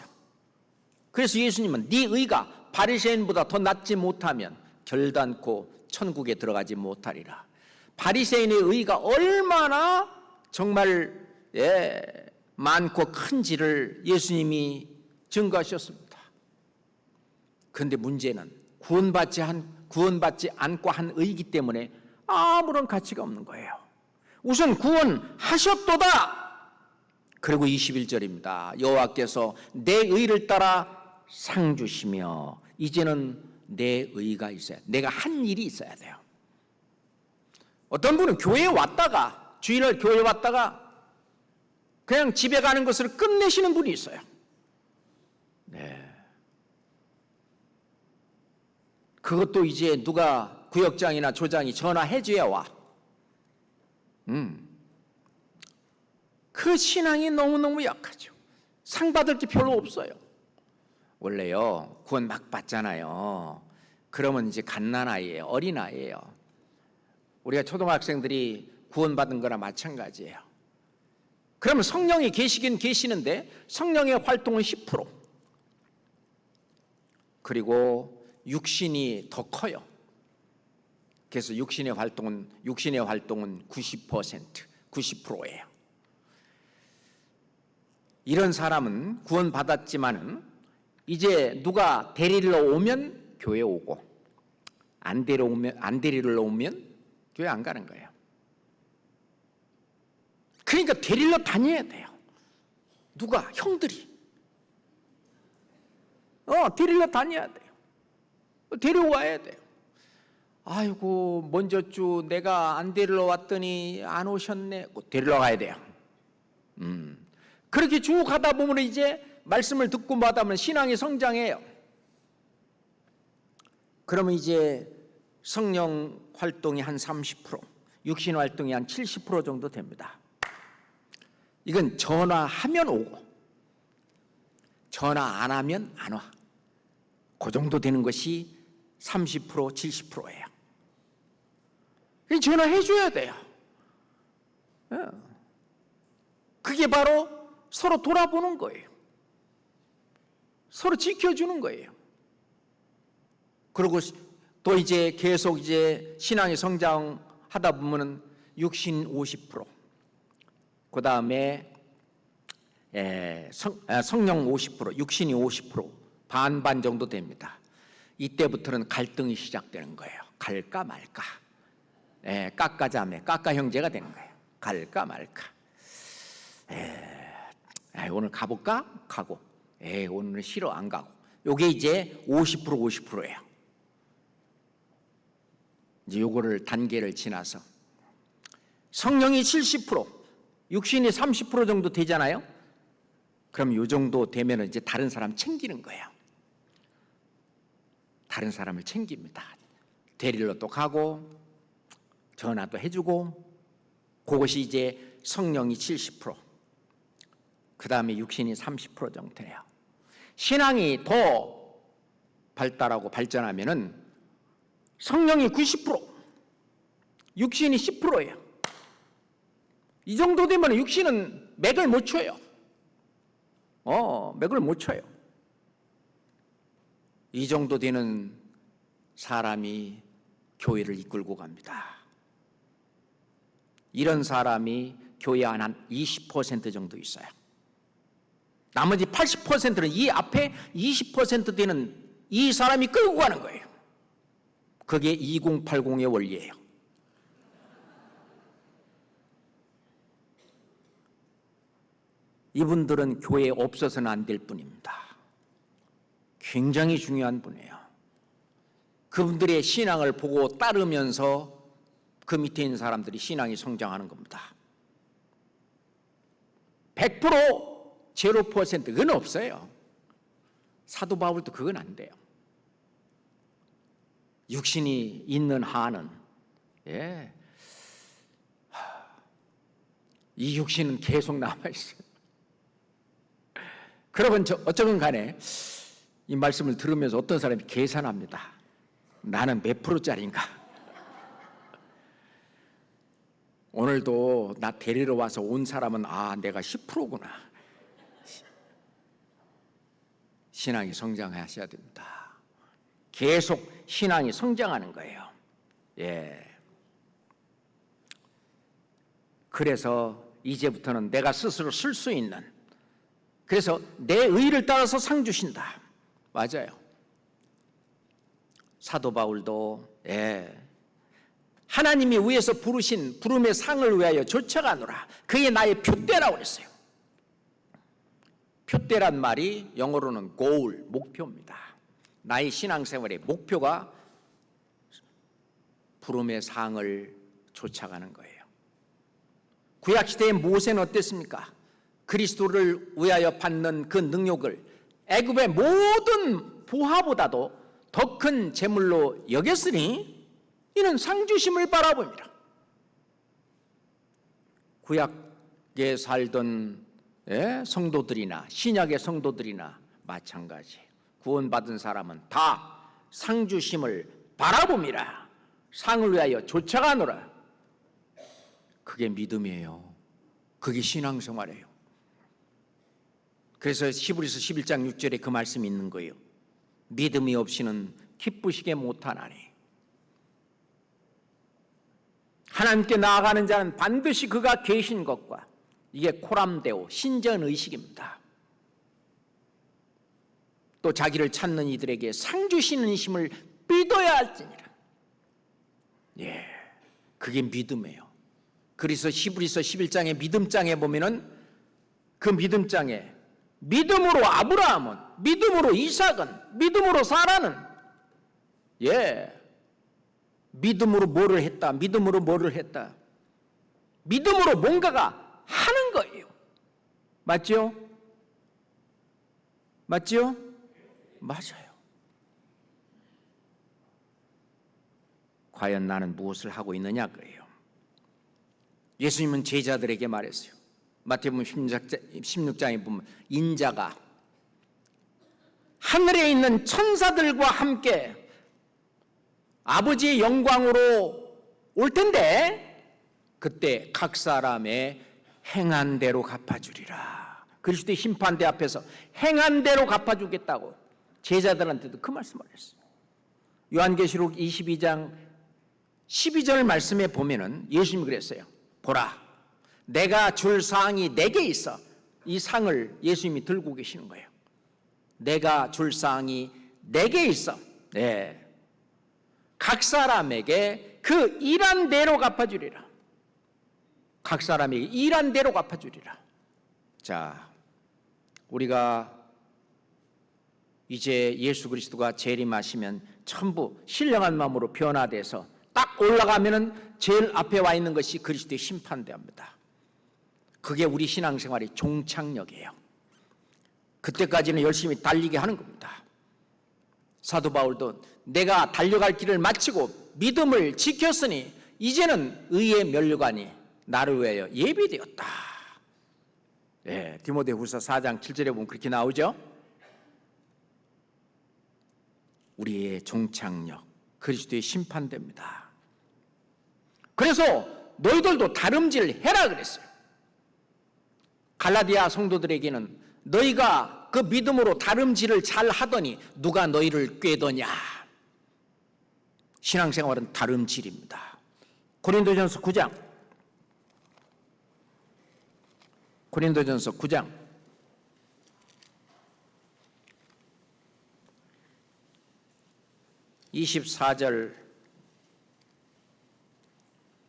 그래서 예수님은 네 의가 바리새인보다 더 낫지 못하면 결단코 천국에 들어가지 못하리라. 바리새인의 의가 얼마나 정말 많고 큰지를 예수님이 증거하셨습니다. 그런데 문제는 구원받지 않고 한 의이기 때문에 아무런 가치가 없는 거예요. 우선 구원하셨도다. 그리고 21절입니다. 여호와께서 내 의를 따라 상 주시며 이제는 내 의가 있어야, 내가 한 일이 있어야 돼요. 어떤 분은 교회에 왔다가 주일날 교회에 왔다가 그냥 집에 가는 것을 끝내시는 분이 있어요. 그것도 이제 누가 구역장이나 조장이 전화해줘야 와. 그 신앙이 너무너무 약하죠. 상 받을 게 별로 없어요. 원래요, 구원 막 받잖아요. 그러면 이제 갓난아이예요. 어린아이예요. 우리가 초등학생들이 구원받은 거나 마찬가지예요. 그러면 성령이 계시긴 계시는데 성령의 활동은 10%. 그리고 육신이 더 커요. 그래서 육신의 활동은 90%예요. 이런 사람은 구원받았지만은 이제 누가 데리러 오면 교회 오고 안 데리러 오면 교회 안 가는 거예요. 그러니까 데리러 다녀야 돼요. 누가? 형들이. 데리러 다녀야 돼요. 데려와야 돼요. 아이고, 먼저 주 내가 안 데리러 왔더니 안 오셨네. 데리러 가야 돼요. 그렇게 쭉 가다 보면 이제 말씀을 듣고 마다하면 신앙이 성장해요. 그러면 이제 성령 활동이 한 30%, 육신 활동이 한 70% 정도 됩니다. 이건 전화하면 오고 전화 안 하면 안 와. 그 정도 되는 것이 30%, 70%예요. 전화해 줘야 돼요. 그게 바로 서로 돌아보는 거예요. 서로 지켜주는 거예요. 그리고 또 이제 계속 이제 신앙이 성장하다 보면은 육신 50%, 그 다음에 성령 50%, 육신이 50%, 반반 정도 됩니다. 이때부터는 갈등이 시작되는 거예요. 갈까 말까. 깎아자매, 깎아 형제가 되는 거예요. 갈까 말까. 오늘 가볼까? 가고. 오늘은 싫어, 안 가고. 요게 이제 50%, 50%예요. 이제 요거를 단계를 지나서 성령이 70%, 육신이 30% 정도 되잖아요. 그럼 요 정도 되면 이제 다른 사람 챙기는 거예요. 다른 사람을 챙깁니다. 데리러 또 가고 전화도 해주고. 그것이 이제 성령이 70%, 그 다음에 육신이 30% 정도 돼요. 신앙이 더 발달하고 발전하면은 성령이 90%, 육신이 10%예요. 이 정도 되면 육신은 맥을 못 쳐요. 맥을 못 쳐요. 이 정도 되는 사람이 교회를 이끌고 갑니다. 이런 사람이 교회 안 한 20% 정도 있어요. 나머지 80%는 이 앞에 20% 되는 이 사람이 끌고 가는 거예요. 그게 2080의 원리예요. 이분들은 교회에 없어서는 안 될 뿐입니다. 굉장히 중요한 분이에요. 그분들의 신앙을 보고 따르면서 그 밑에 있는 사람들이 신앙이 성장하는 겁니다. 100%, 0% 그건 없어요. 사도 바울도 그건 안 돼요. 육신이 있는 한은 이 육신은 계속 남아있어요. 그러면 어쩌건 간에 이 말씀을 들으면서 어떤 사람이 계산합니다. 나는 몇 프로짜리인가? 오늘도 나 데리러 와서 온 사람은 내가 10%구나. 신앙이 성장하셔야 됩니다. 계속 신앙이 성장하는 거예요. 그래서 이제부터는 내가 스스로 쓸 수 있는, 그래서 내 의를 따라서 상 주신다. 맞아요. 사도 바울도 하나님이 위에서 부르신 부름의 상을 위하여 쫓아가노라. 그게 나의 표대라고 그랬어요. 표대란 말이 영어로는 goal, 목표입니다. 나의 신앙생활의 목표가 부름의 상을 쫓아가는 거예요. 구약시대의 모세는 어땠습니까? 그리스도를 위하여 받는 그 능력을 애굽의 모든 부하보다도 더 큰 재물로 여겼으니 이는 상주심을 바라봅니다. 구약에 살던 성도들이나 신약의 성도들이나 마찬가지. 구원받은 사람은 다 상주심을 바라봅니다. 상을 위하여 쫓아가노라. 그게 믿음이에요. 그게 신앙생활이에요. 그래서 히브리서 11장 6절에 그 말씀이 있는 거예요. 믿음이 없이는 기쁘시게 못하나니. 하나님께 나아가는 자는 반드시 그가 계신 것과, 이게 코람데오, 신전의식입니다. 또 자기를 찾는 이들에게 상 주시는 이심을 믿어야 할지니라. 그게 믿음이에요. 그래서 히브리서 11장의 믿음장에 보면은 그 믿음장에 믿음으로 아브라함은, 믿음으로 이삭은, 믿음으로 사라는 믿음으로 뭐를 했다, 믿음으로 뭐를 했다, 믿음으로 뭔가가 하는 거예요. 맞죠? 맞지요? 맞아요. 과연 나는 무엇을 하고 있느냐 그래요. 예수님은 제자들에게 말했어요. 마태복음 16장에 보면 인자가 하늘에 있는 천사들과 함께 아버지의 영광으로 올 텐데 그때 각 사람의 행한 대로 갚아주리라. 그리스도의 심판대 앞에서 행한 대로 갚아주겠다고 제자들한테도 그 말씀을 했어요. 요한계시록 22장 12절 말씀에 보면은 예수님이 그랬어요. 보라, 내가 줄 상이 내게 있어. 이 상을 예수님이 들고 계시는 거예요. 내가 줄 상이 내게 있어. 네. 각 사람에게 그 일한 대로 갚아주리라. 각 사람에게 일한 대로 갚아주리라. 자, 우리가 이제 예수 그리스도가 재림하시면 전부 신령한 마음으로 변화돼서 딱 올라가면은 제일 앞에 와 있는 것이 그리스도의 심판대입니다. 그게 우리 신앙생활의 종착역이에요. 그때까지는 열심히 달리게 하는 겁니다. 사도 바울도 내가 달려갈 길을 마치고 믿음을 지켰으니 이제는 의의 면류관이 나를 위하여 예비되었다. 네, 디모데후서 4장 7절에 보면 그렇게 나오죠. 우리의 종착역 그리스도의 심판대입니다. 그래서 너희들도 다름질 해라 그랬어요. 갈라디아 성도들에게는 너희가 그 믿음으로 다름질을 잘 하더니 누가 너희를 꾀더냐. 신앙생활은 다름질입니다. 고린도전서 9장 24절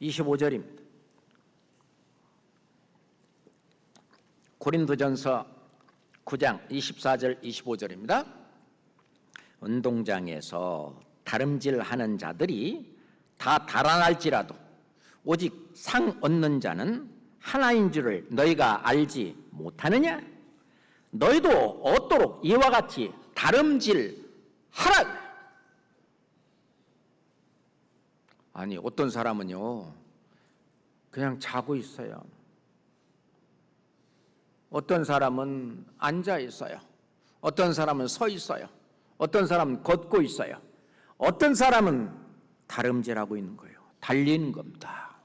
25절입니다. 고린도전서 9장 24절 25절입니다. 운동장에서 다름질하는 자들이 다 달아날지라도 오직 상 얻는 자는 하나인 줄을 너희가 알지 못하느냐? 너희도 얻도록 이와 같이 다름질하라. 아니 어떤 사람은요 그냥 자고 있어요. 어떤 사람은 앉아 있어요. 어떤 사람은 서 있어요. 어떤 사람은 걷고 있어요. 어떤 사람은 다름질하고 있는 거예요. 달리는 겁니다.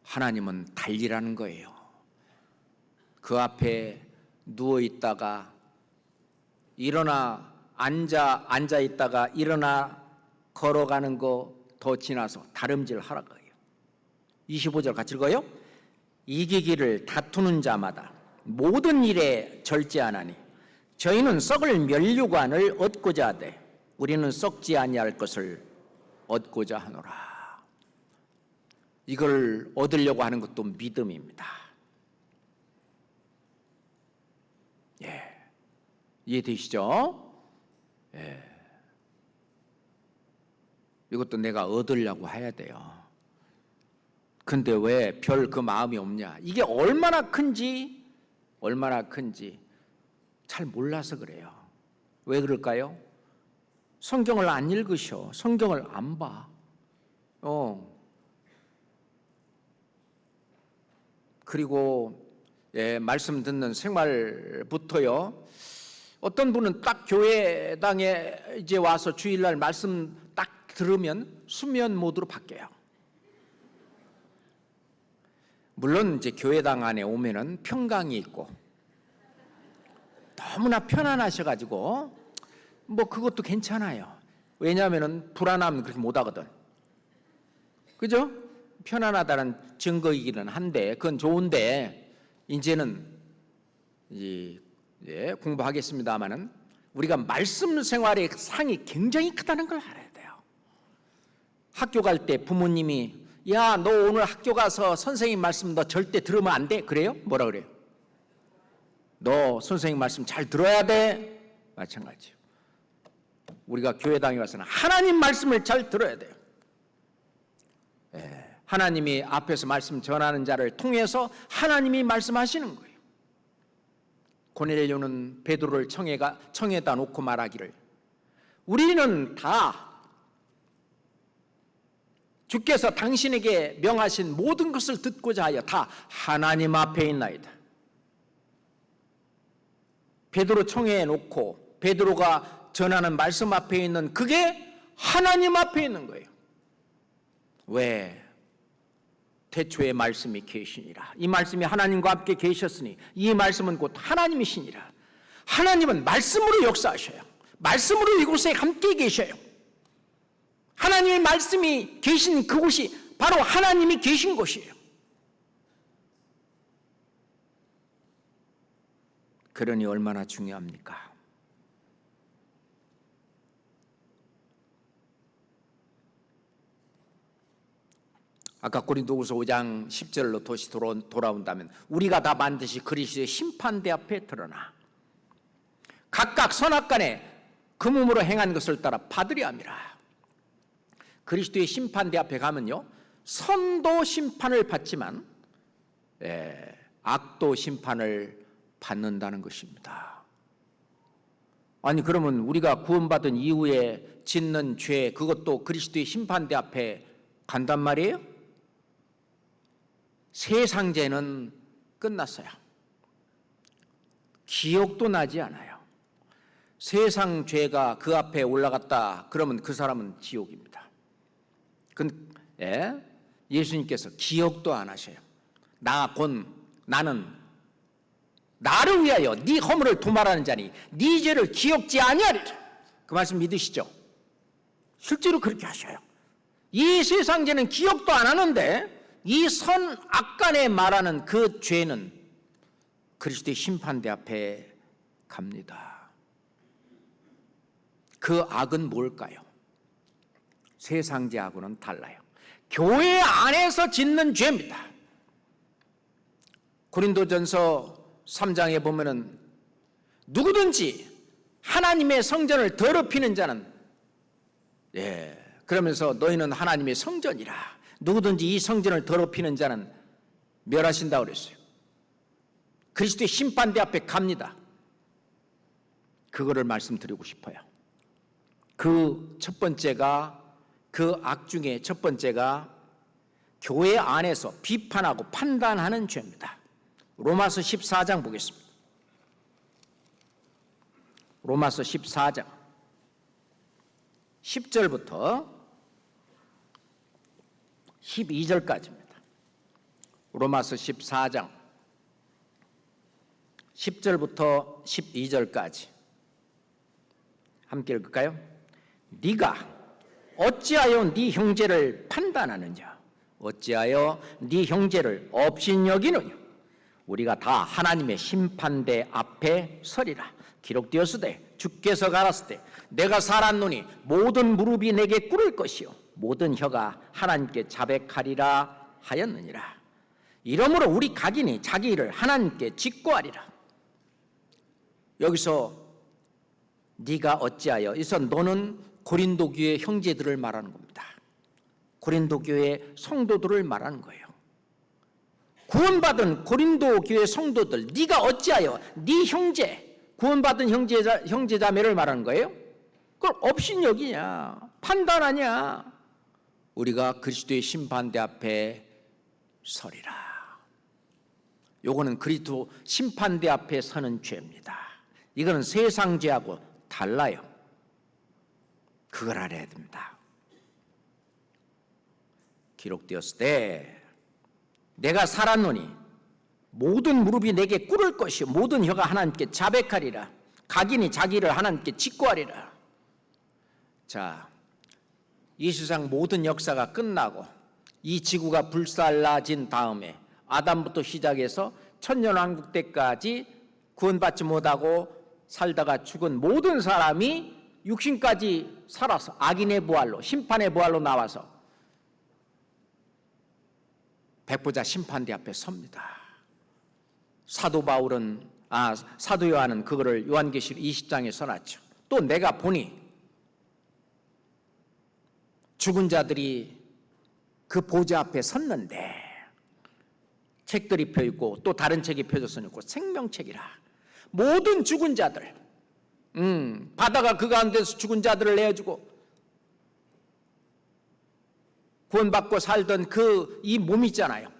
하나님은 달리라는 거예요. 그 앞에 누워 있다가 일어나 앉아 있다가 일어나 걸어가는 거 더 지나서 다름질 하라고 해요. 25절 같이 읽어요. 이기기를 다투는 자마다 모든 일에 절제하나니 저희는 썩을 면류관을 얻고자 하되 우리는 썩지 아니할 것을 얻고자 하노라. 이걸 얻으려고 하는 것도 믿음입니다. 예, 이해되시죠? 예. 이것도 내가 얻으려고 해야 돼요. 근데 왜 별 그 마음이 없냐? 이게 얼마나 큰지 잘 몰라서 그래요. 왜 그럴까요? 성경을 안 읽으셔. 성경을 안 봐. 그리고 말씀 듣는 생활부터요. 어떤 분은 딱 교회당에 이제 와서 주일날 말씀 딱 들으면 수면 모드로 바뀌어요. 물론 이제 교회당 안에 오면은 평강이 있고 너무나 편안하셔가지고 뭐 그것도 괜찮아요. 왜냐하면은 불안하면 그렇게 못하거든. 그죠? 편안하다는 증거이기는 한데 그건 좋은데 이제는 공부하겠습니다마는 우리가 말씀 생활의 상이 굉장히 크다는 걸 알아야 돼요. 학교 갈 때 부모님이 야, 너 오늘 학교 가서 선생님 말씀 너 절대 들으면 안 돼. 그래요? 뭐라 그래요? 너 선생님 말씀 잘 들어야 돼. 마찬가지요. 우리가 교회당에 와서는 하나님 말씀을 잘 들어야 돼요. 하나님이 앞에서 말씀 전하는 자를 통해서 하나님이 말씀하시는 거예요. 고넬료는 베드로를 청에다 놓고 말하기를, 우리는 다 주께서 당신에게 명하신 모든 것을 듣고자 하여 다 하나님 앞에 있나이다. 베드로 청에 놓고 베드로가 전하는 말씀 앞에 있는 그게 하나님 앞에 있는 거예요. 왜? 태초에 말씀이 계시니라. 이 말씀이 하나님과 함께 계셨으니 이 말씀은 곧 하나님이시니라. 하나님은 말씀으로 역사하셔요. 말씀으로 이곳에 함께 계셔요. 하나님의 말씀이 계신 그곳이 바로 하나님이 계신 곳이에요. 그러니 얼마나 중요합니까? 아까 고린도후서 5장 10절로 다시 돌아온다면, 우리가 다 반드시 그리스도의 심판대 앞에 드러나 각각 선악간에 그 몸으로 행한 것을 따라 받으려 함이라. 그리스도의 심판대 앞에 가면요, 선도 심판을 받지만 악도 심판을 받는다는 것입니다. 아니, 그러면 우리가 구원받은 이후에 짓는 죄, 그것도 그리스도의 심판대 앞에 간단 말이에요? 세상죄는 끝났어요. 기억도 나지 않아요. 세상 죄가 그 앞에 올라갔다 그러면 그 사람은 지옥입니다. 예수님께서 기억도 안 하셔요. 나는 나를 위하여 네 허물을 도말하는 자니 네 죄를 기억지 아니하리라. 그 말씀 믿으시죠? 실제로 그렇게 하셔요. 이 세상 죄는 기억도 안 하는데 이 선악간에 말하는 그 죄는 그리스도의 심판대 앞에 갑니다. 그 악은 뭘까요? 세상 죄하고는 달라요. 교회 안에서 짓는 죄입니다. 고린도전서 3장에 보면은 누구든지 하나님의 성전을 더럽히는 자는 그러면서 너희는 하나님의 성전이라. 누구든지 이 성전을 더럽히는 자는 멸하신다고 그랬어요. 그리스도의 심판대 앞에 갑니다. 그거를 말씀드리고 싶어요. 그 첫 번째가, 그 악 중에 첫 번째가 교회 안에서 비판하고 판단하는 죄입니다. 로마서 14장 보겠습니다. 로마서 14장 10절부터 12절까지입니다. 로마서 14장 10절부터 12절까지 함께 읽을까요? 네가 어찌하여 네 형제를 판단하느냐? 어찌하여 네 형제를 업신여기느냐? 우리가 다 하나님의 심판대 앞에 서리라. 기록되었으되 주께서 가라사대 내가 살았노니 모든 무릎이 내게 꿇을 것이요 모든 혀가 하나님께 자백하리라 하였느니라. 이러므로 우리 각인이 자기 일을 하나님께 직고하리라. 여기서 네가 어찌하여, 여기서 너는 고린도 교회 형제들을 말하는 겁니다. 고린도 교회 성도들을 말하는 거예요. 구원받은 고린도 교회 성도들, 네가 어찌하여 네 형제, 구원받은 형제자매를 말하는 거예요? 그걸 업신여기냐, 판단하냐? 우리가 그리스도의 심판대 앞에 서리라. 요거는 그리스도 심판대 앞에 서는 죄입니다. 이거는 세상 죄하고 달라요. 그걸 알아야 됩니다. 기록되었으되 내가 살았노니 모든 무릎이 내게 꿇을 것이요 모든 혀가 하나님께 자백하리라. 각인이 자기를 하나님께 직고하리라. 자, 이 세상 모든 역사가 끝나고 이 지구가 불살라진 다음에 아담부터 시작해서 천년왕국 때까지 구원받지 못하고 살다가 죽은 모든 사람이 육신까지 살아서 악인의 부활로, 심판의 부활로 나와서 백보자 심판대 앞에 섭니다. 사도 요한은 그거를 요한계시록 20장에 써놨죠. 또 내가 보니 죽은 자들이 그 보좌 앞에 섰는데 책들이 펴있고 또 다른 책이 펴져서 있고 생명책이라. 모든 죽은 자들, 바다가 그 가운데서 죽은 자들을 내어주고 구원받고 살던 그 이 몸 있잖아요.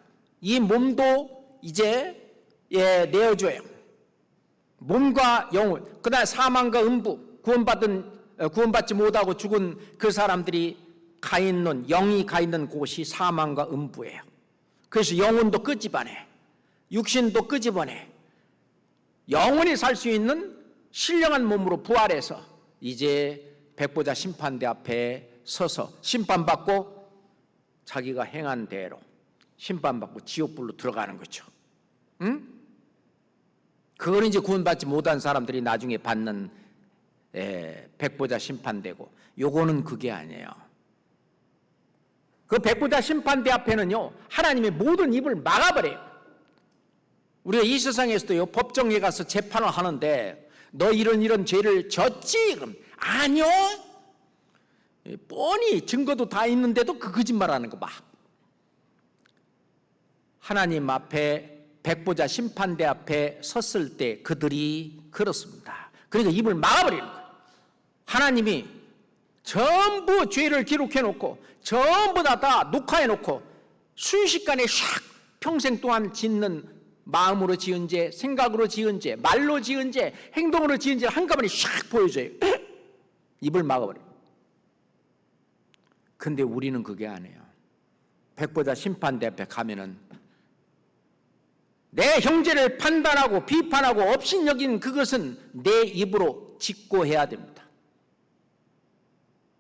이 몸도 이제 내어줘요. 몸과 영혼, 그다음 사망과 음부, 구원받지 못하고 죽은 그 사람들이 가 있는, 영이 가 있는 곳이 사망과 음부예요. 그래서 영혼도 끄집어내, 육신도 끄집어내, 영원히 살 수 있는 신령한 몸으로 부활해서 이제 백보자 심판대 앞에 서서 심판받고 자기가 행한 대로 심판받고 지옥불로 들어가는 거죠. 그걸 이제 구원받지 못한 사람들이 나중에 받는 백보자 심판대고, 요거는 그게 아니에요. 그 백보자 심판대 앞에는요, 하나님의 모든 입을 막아버려요. 우리가 이 세상에서도요, 법정에 가서 재판을 하는데 너 이런 죄를 졌지? 그럼 아니요. 뻔히 증거도 다 있는데도 그 거짓말하는 거 봐. 하나님 앞에 백보자 심판대 앞에 섰을 때 그들이 그렇습니다. 그러니까 입을 막아버리는 거예요. 하나님이 전부 죄를 기록해놓고 전부 다 녹화해놓고 순식간에 샥 평생 동안 짓는 마음으로 지은 죄, 생각으로 지은 죄, 말로 지은 죄, 행동으로 지은 죄 한꺼번에 샥 보여줘요. 입을 막아버려요. 근데 우리는 그게 아니에요. 백보자 심판대 앞에 가면은 내 형제를 판단하고 비판하고 업신여긴 그것은 내 입으로 직고해야 됩니다.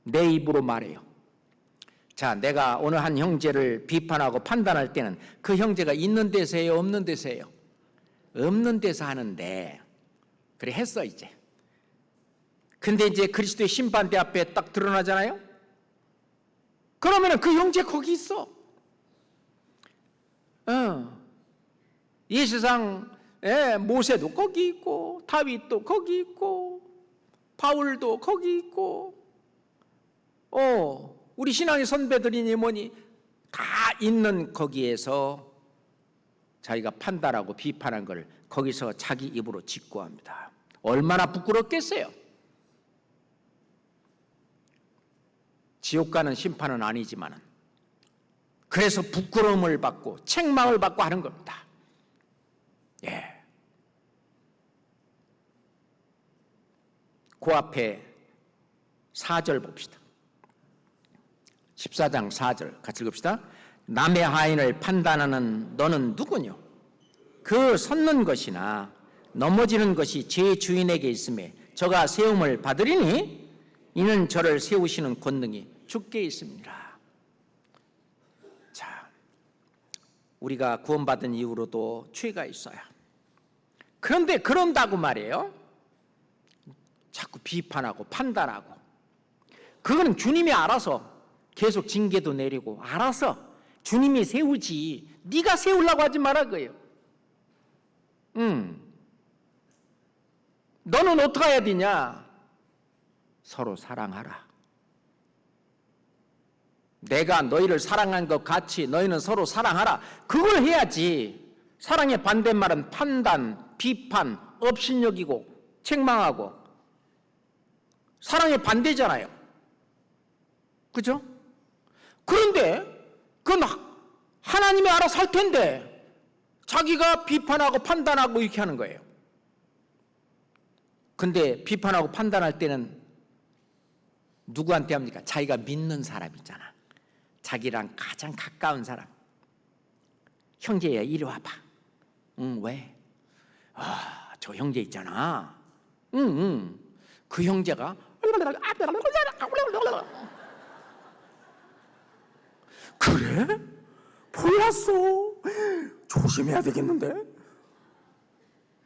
내 입으로 말해요. 자, 내가 오늘 한 형제를 비판하고 판단할 때는 그 형제가 있는 데서 해요, 없는 데서 해요? 없는 데서 하는데, 그래 했어 이제. 근데 이제 그리스도의 심판대 앞에 딱 드러나잖아요? 그러면은 그 형제 거기 있어. 이 세상 모세도 거기 있고, 다윗도 거기 있고, 바울도 거기 있고, 우리 신앙의 선배들이니 뭐니 다 있는 거기에서 자기가 판단하고 비판한 걸 거기서 자기 입으로 직고합니다. 얼마나 부끄럽겠어요. 지옥 가는 심판은 아니지만은 그래서 부끄러움을 받고 책망을 받고 하는 겁니다. 그 앞에 4절 봅시다. 14장 4절 같이 읽읍시다. 남의 하인을 판단하는 너는 누구뇨? 그 섰는 것이나 넘어지는 것이 제 주인에게 있음에 저가 세움을 받으리니 이는 저를 세우시는 권능이 주께 있습니다. 자, 우리가 구원받은 이후로도 죄가 있어요. 그런데 그런다고 말이에요, 자꾸 비판하고 판단하고, 그거는 주님이 알아서 계속 징계도 내리고 알아서 주님이 세우지, 네가 세우려고 하지 마라 그예요. 너는 어떻게 해야 되냐? 서로 사랑하라. 내가 너희를 사랑한 것 같이 너희는 서로 사랑하라. 그걸 해야지. 사랑의 반대말은 판단, 비판, 업신여기고 책망하고, 사랑의 반대잖아요. 그죠? 그런데 그건 하나님이 알아서 할 텐데 자기가 비판하고 판단하고 이렇게 하는 거예요. 근데 비판하고 판단할 때는 누구한테 합니까? 자기가 믿는 사람 있잖아. 자기랑 가장 가까운 사람. 형제야, 이리 와봐. 왜? 저 형제 있잖아. 그 형제가 그래? 몰랐어. 조심해야 되겠는데?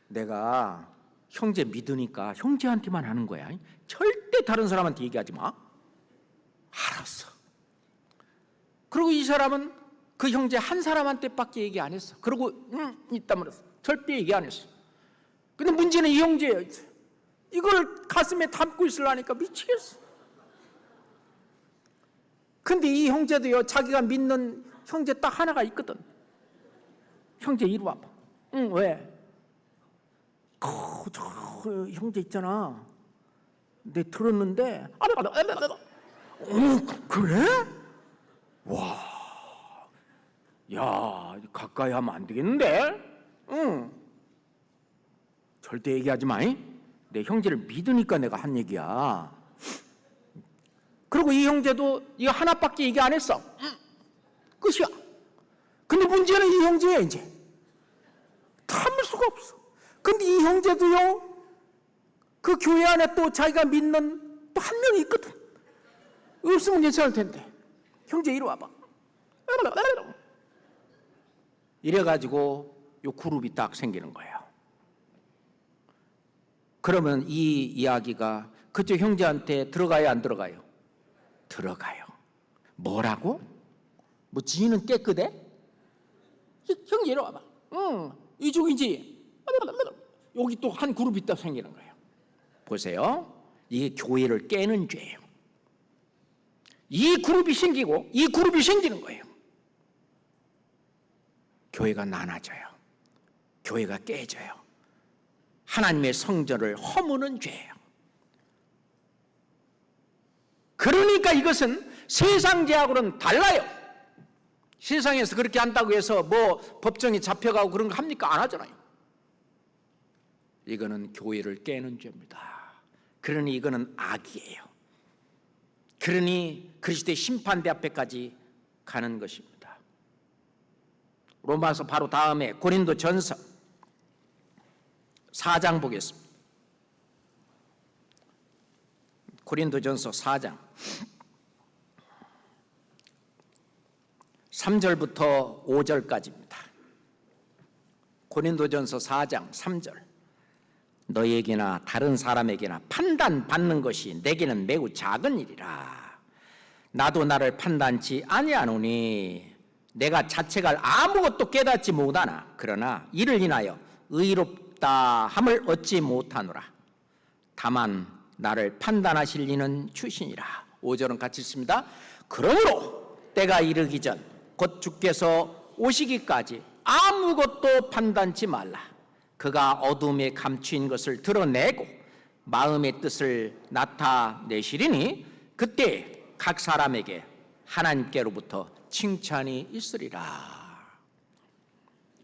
내가 형제 믿으니까 형제한테만 하는 거야. 절대 다른 사람한테 얘기하지 마. 알았어. 그리고 이 사람은 그 형제 한 사람한테밖에 얘기 안 했어. 그리고 있다 말했어. 절대 얘기 안 했어. 근데 문제는 이 형제예요. 이걸 가슴에 담고 있으려니까 미치겠어. 근데 이 형제도요, 자기가 믿는 형제 딱 하나가 있거든. 형제 이리 와봐. 왜? 저 형제 있잖아. 내 들었는데, 그래? 와, 야, 가까이 하면 안 되겠는데? 응. 절대 얘기하지 마. 내 형제를 믿으니까 내가 한 얘기야. 그리고 이 형제도 이거 하나밖에 얘기 안 했어. 끝이야. 근데 문제는 이 형제야, 이제. 참을 수가 없어. 근데 이 형제도요, 그 교회 안에 또 자기가 믿는 또 한 명이 있거든. 없으면 괜찮을 텐데. 형제 이리 와봐. 이래가지고 요 그룹이 딱 생기는 거예요. 그러면 이 이야기가 그쪽 형제한테 들어가요, 안 들어가요? 들어가요. 뭐라고? 뭐 지인은 깨끗해? 형제 이리 와봐. 응, 이쪽이지. 여기 또 한 그룹이 딱 생기는 거예요. 보세요. 이게 교회를 깨는 죄예요. 이 그룹이 생기고 이 그룹이 생기는 거예요. 교회가 나눠져요. 교회가 깨져요. 하나님의 성전을 허무는 죄예요. 그러니까 이것은 세상 죄하고는 달라요. 세상에서 그렇게 한다고 해서 뭐 법정에 잡혀가고 그런 거 합니까? 안 하잖아요. 이거는 교회를 깨는 죄입니다. 그러니 이거는 악이에요. 그러니 그리스도의 심판대 앞에까지 가는 것입니다. 로마서 바로 다음에 고린도전서 4장 보겠습니다. 고린도전서 4장 3절부터 5절까지입니다. 고린도전서 4장 3절. 너에게나 다른 사람에게나 판단받는 것이 내게는 매우 작은 일이라. 나도 나를 판단치 아니하노니 내가 자책할 아무것도 깨닫지 못하나 그러나 이를 인하여 의롭다 함을 얻지 못하노라. 다만 나를 판단하실 이는 주시니라. 5절은 같이 읽습니다. 그러므로 때가 이르기 전 곧 주께서 오시기까지 아무것도 판단치 말라. 그가 어둠에 감추인 것을 드러내고 마음의 뜻을 나타내시리니 그때 각 사람에게 하나님께로부터 칭찬이 있으리라.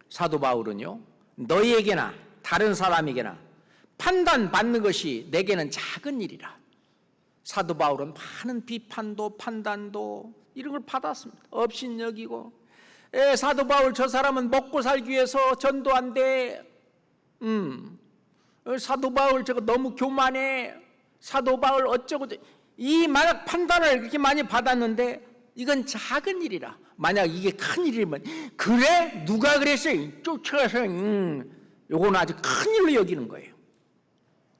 사도 바울은요, 너희에게나 다른 사람에게나 판단받는 것이 내게는 작은 일이라. 사도 바울은 많은 비판도 판단도 이런 걸 받았습니다. 업신여기고, 사도 바울 저 사람은 먹고 살기 위해서 전도한대. 사도 바울 저거 너무 교만해. 사도 바울 어쩌고 이 만약 판단을 그렇게 많이 받았는데 이건 작은 일이라. 만약 이게 큰 일이면 그래? 누가 그랬어요? 쫓아가서 요건 아주 큰 일로 여기는 거예요.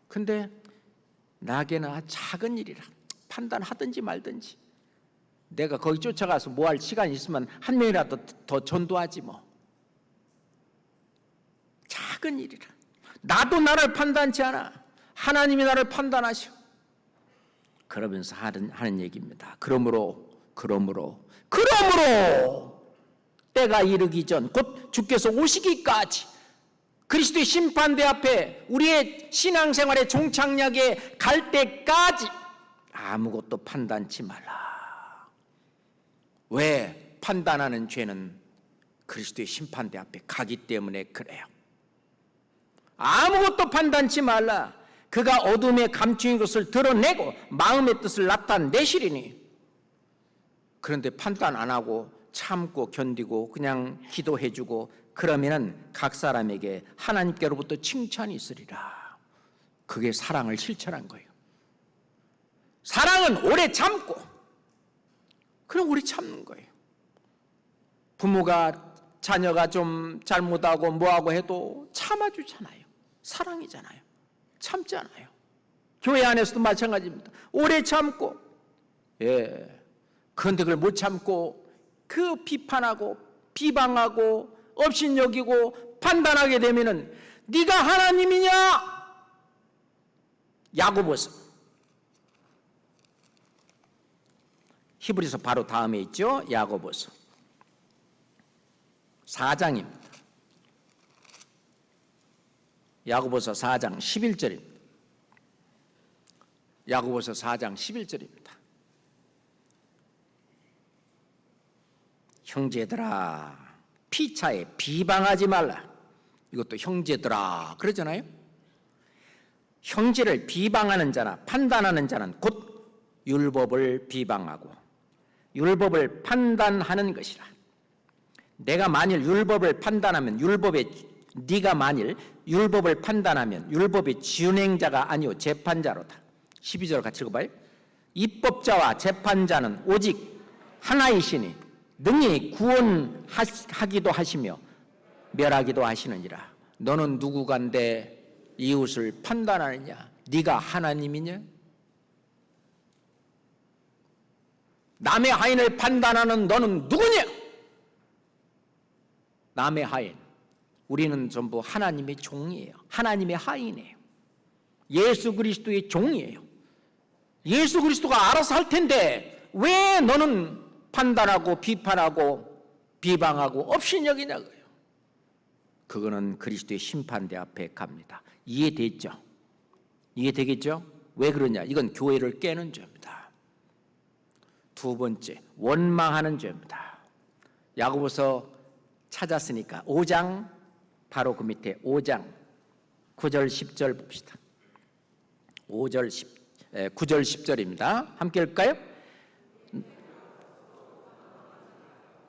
근데 나게나 작은 일이라. 판단하든지 말든지. 내가 거기 쫓아가서 뭐 할 시간이 있으면 한 명이라도 더 전도하지 뭐. 작은 일이라. 나도 나를 판단치 않아. 하나님이 나를 판단하셔. 그러면서 하는 얘기입니다. 그러므로 때가 이르기 전 곧 주께서 오시기까지 그리스도의 심판대 앞에 우리의 신앙생활의 종착역에 갈 때까지 아무것도 판단치 말라. 왜? 판단하는 죄는 그리스도의 심판대 앞에 가기 때문에 그래요. 아무것도 판단치 말라. 그가 어둠에 감추인 것을 드러내고 마음의 뜻을 나타내시리니. 그런데 판단 안 하고 참고 견디고 그냥 기도해주고 그러면은 각 사람에게 하나님께로부터 칭찬이 있으리라. 그게 사랑을 실천한 거예요. 사랑은 오래 참고, 그럼 오래 참는 거예요. 부모가 자녀가 좀 잘못하고 뭐하고 해도 참아주잖아요. 사랑이잖아요. 참잖아요. 교회 안에서도 마찬가지입니다. 오래 참고, 그런데 그걸 못 참고 그 비판하고 비방하고 업신여기고 판단하게 되면은 네가 하나님이냐? 야고보서 히브리서 바로 다음에 있죠. 야고보서 4장입니다. 야고보서 4장 11절입니다. 야고보서 4장 11절입니다. 형제들아 피차에 비방하지 말라. 이것도 형제들아 그러잖아요. 형제를 비방하는 자나 판단하는 자는 곧 율법을 비방하고 율법을 판단하는 것이라. 내가 만일 율법을 판단하면 네가 만일 율법을 판단하면 율법의 진행자가 아니오 재판자로다. 12절 같이 읽어봐요. 입법자와 재판자는 오직 하나이시니 능히 구원하기도 하시며 멸하기도 하시느니라. 너는 누구간데 이웃을 판단하느냐? 네가 하나님이냐? 남의 하인을 판단하는 너는 누구냐? 남의 하인, 우리는 전부 하나님의 종이에요. 하나님의 하인이에요. 예수 그리스도의 종이에요. 예수 그리스도가 알아서 할 텐데 왜 너는 판단하고 비판하고 비방하고 업신여기냐고요. 그거는 그리스도의 심판대 앞에 갑니다. 이해됐죠? 이해되겠죠? 왜 그러냐? 이건 교회를 깨는 죄입니다. 두 번째, 원망하는 죄입니다. 야고보서 찾았으니까 5장 바로 그 밑에 5장 9절 10절 봅시다. 9절 10절입니다. 함께 읽을까요?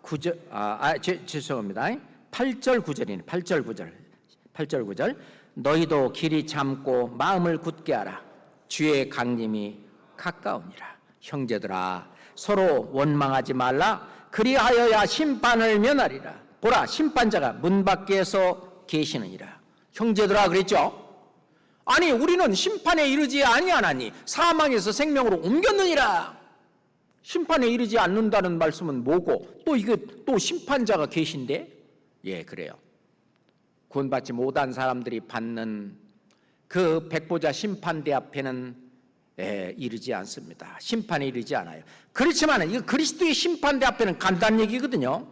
9절 죄송합니다. 8절 9절이네. 8절 9절. 너희도 길이 참고 마음을 굳게 하라. 주의 강림이 가까우니라. 형제들아 서로 원망하지 말라. 그리하여야 심판을 면하리라. 보라 심판자가 문 밖에서 계시느니라. 형제들아 그랬죠? 아니 우리는 심판에 이르지 아니하나니 사망에서 생명으로 옮겼느니라. 심판에 이르지 않는다는 말씀은 뭐고 또 이거 또 심판자가 계신데? 예 그래요. 구원받지 못한 사람들이 받는 그 백보자 심판대 앞에는 이르지 않습니다. 심판에 이르지 않아요. 그렇지만 이거 그리스도의 심판대 앞에는 간단한 얘기거든요.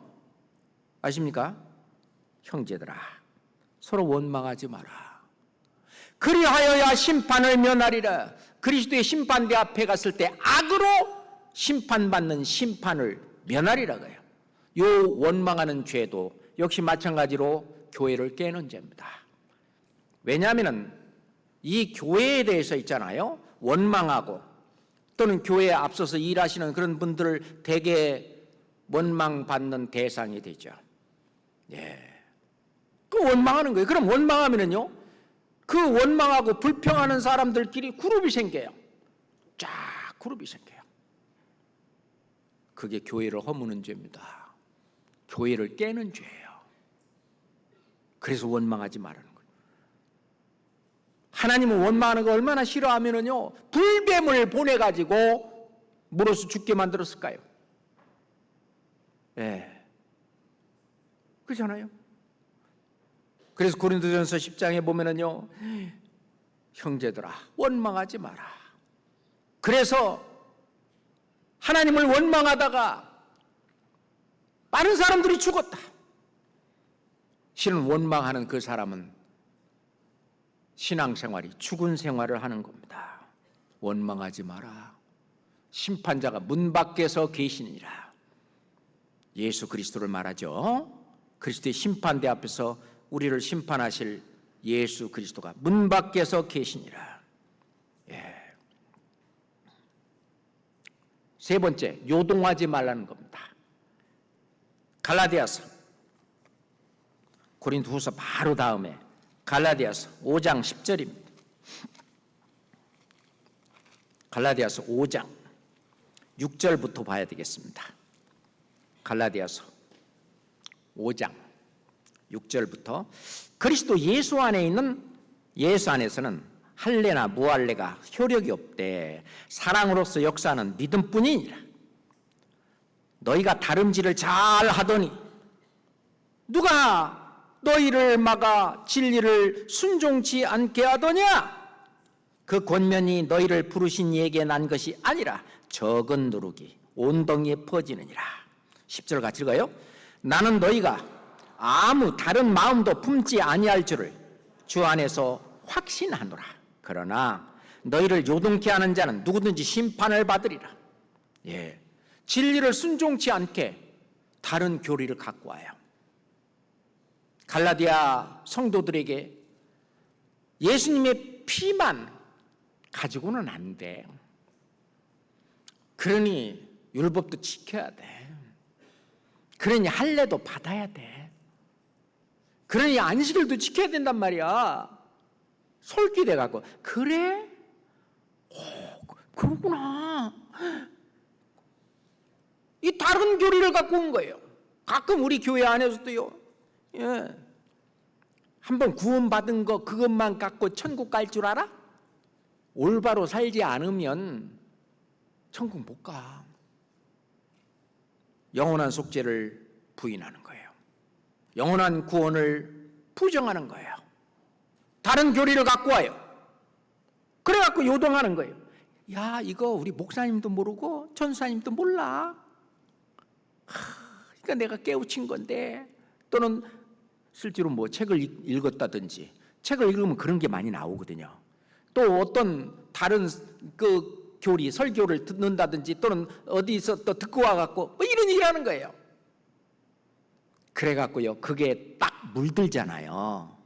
아십니까? 형제들아 서로 원망하지 마라. 그리하여야 심판을 면하리라. 그리스도의 심판대 앞에 갔을 때 악으로 심판받는 심판을 면하리라고요. 요 원망하는 죄도 역시 마찬가지로 교회를 깨는 죄입니다. 왜냐하면 이 교회에 대해서 있잖아요. 원망하고 또는 교회에 앞서서 일하시는 그런 분들을 대개 원망받는 대상이 되죠. 예. 그 원망하는 거예요. 그럼 원망하면은요, 그 원망하고 불평하는 사람들끼리 그룹이 생겨요. 쫙 그룹이 생겨요. 그게 교회를 허무는 죄입니다. 교회를 깨는 죄예요. 그래서 원망하지 말라는 거예요. 하나님은 원망하는 거 얼마나 싫어하면은요, 불뱀을 보내가지고 물어서 죽게 만들었을까요? 예. 그렇잖아요. 그래서 고린도전서 10장에 보면은요, 형제들아 원망하지 마라. 그래서 하나님을 원망하다가 많은 사람들이 죽었다. 실은 원망하는 그 사람은 신앙생활이 죽은 생활을 하는 겁니다. 원망하지 마라. 심판자가 문 밖에서 계시니라. 예수 그리스도를 말하죠. 그리스도의 심판대 앞에서 우리를 심판하실 예수 그리스도가 문 밖에서 계시니라. 예. 세 번째, 요동하지 말라는 겁니다. 갈라디아서, 고린도후서 바로 다음에 갈라디아서 5장 10절입니다. 갈라디아서 5장 6절부터 봐야 되겠습니다. 갈라디아서 5장 6절부터 그리스도 예수 안에 있는 예수 안에서는 할례나 무할례가 효력이 없되 사랑으로서 역사하는 믿음뿐이니라. 너희가 다름질을 잘 하더니 누가 너희를 막아 진리를 순종치 않게 하더냐? 그 권면이 너희를 부르신 이에게 난 것이 아니라 적은 누룩이 온 덩이에 퍼지느니라. 10절 같이 읽어요. 나는 너희가 아무 다른 마음도 품지 아니할 줄을 주 안에서 확신하노라. 그러나 너희를 요동케 하는 자는 누구든지 심판을 받으리라. 예, 진리를 순종치 않게 다른 교리를 갖고 와요. 갈라디아 성도들에게 예수님의 피만 가지고는 안 돼. 그러니 율법도 지켜야 돼. 그러니 할례도 받아야 돼. 그러니 안식일도 지켜야 된단 말이야. 솔깃해 갖고 그래? 그러구나. 이 다른 교리를 갖고 온 거예요. 가끔 우리 교회 안에서도요. 예. 한번 구원받은 거 그것만 갖고 천국 갈 줄 알아? 올바로 살지 않으면 천국 못 가. 영원한 속죄를 부인하는 거예요. 영원한 구원을 부정하는 거예요. 다른 교리를 갖고 와요. 그래갖고 요동하는 거예요. 야, 이거 우리 목사님도 모르고 전사님도 몰라. 그러니까 내가 깨우친 건데. 또는 실제로 뭐 책을 읽었다든지, 책을 읽으면 그런 게 많이 나오거든요. 또 어떤 다른 그 교리, 설교를 듣는다든지 또는 어디서 또 듣고 와갖고 뭐 이런 얘기 하는 거예요. 그래갖고요, 그게 딱 물들잖아요.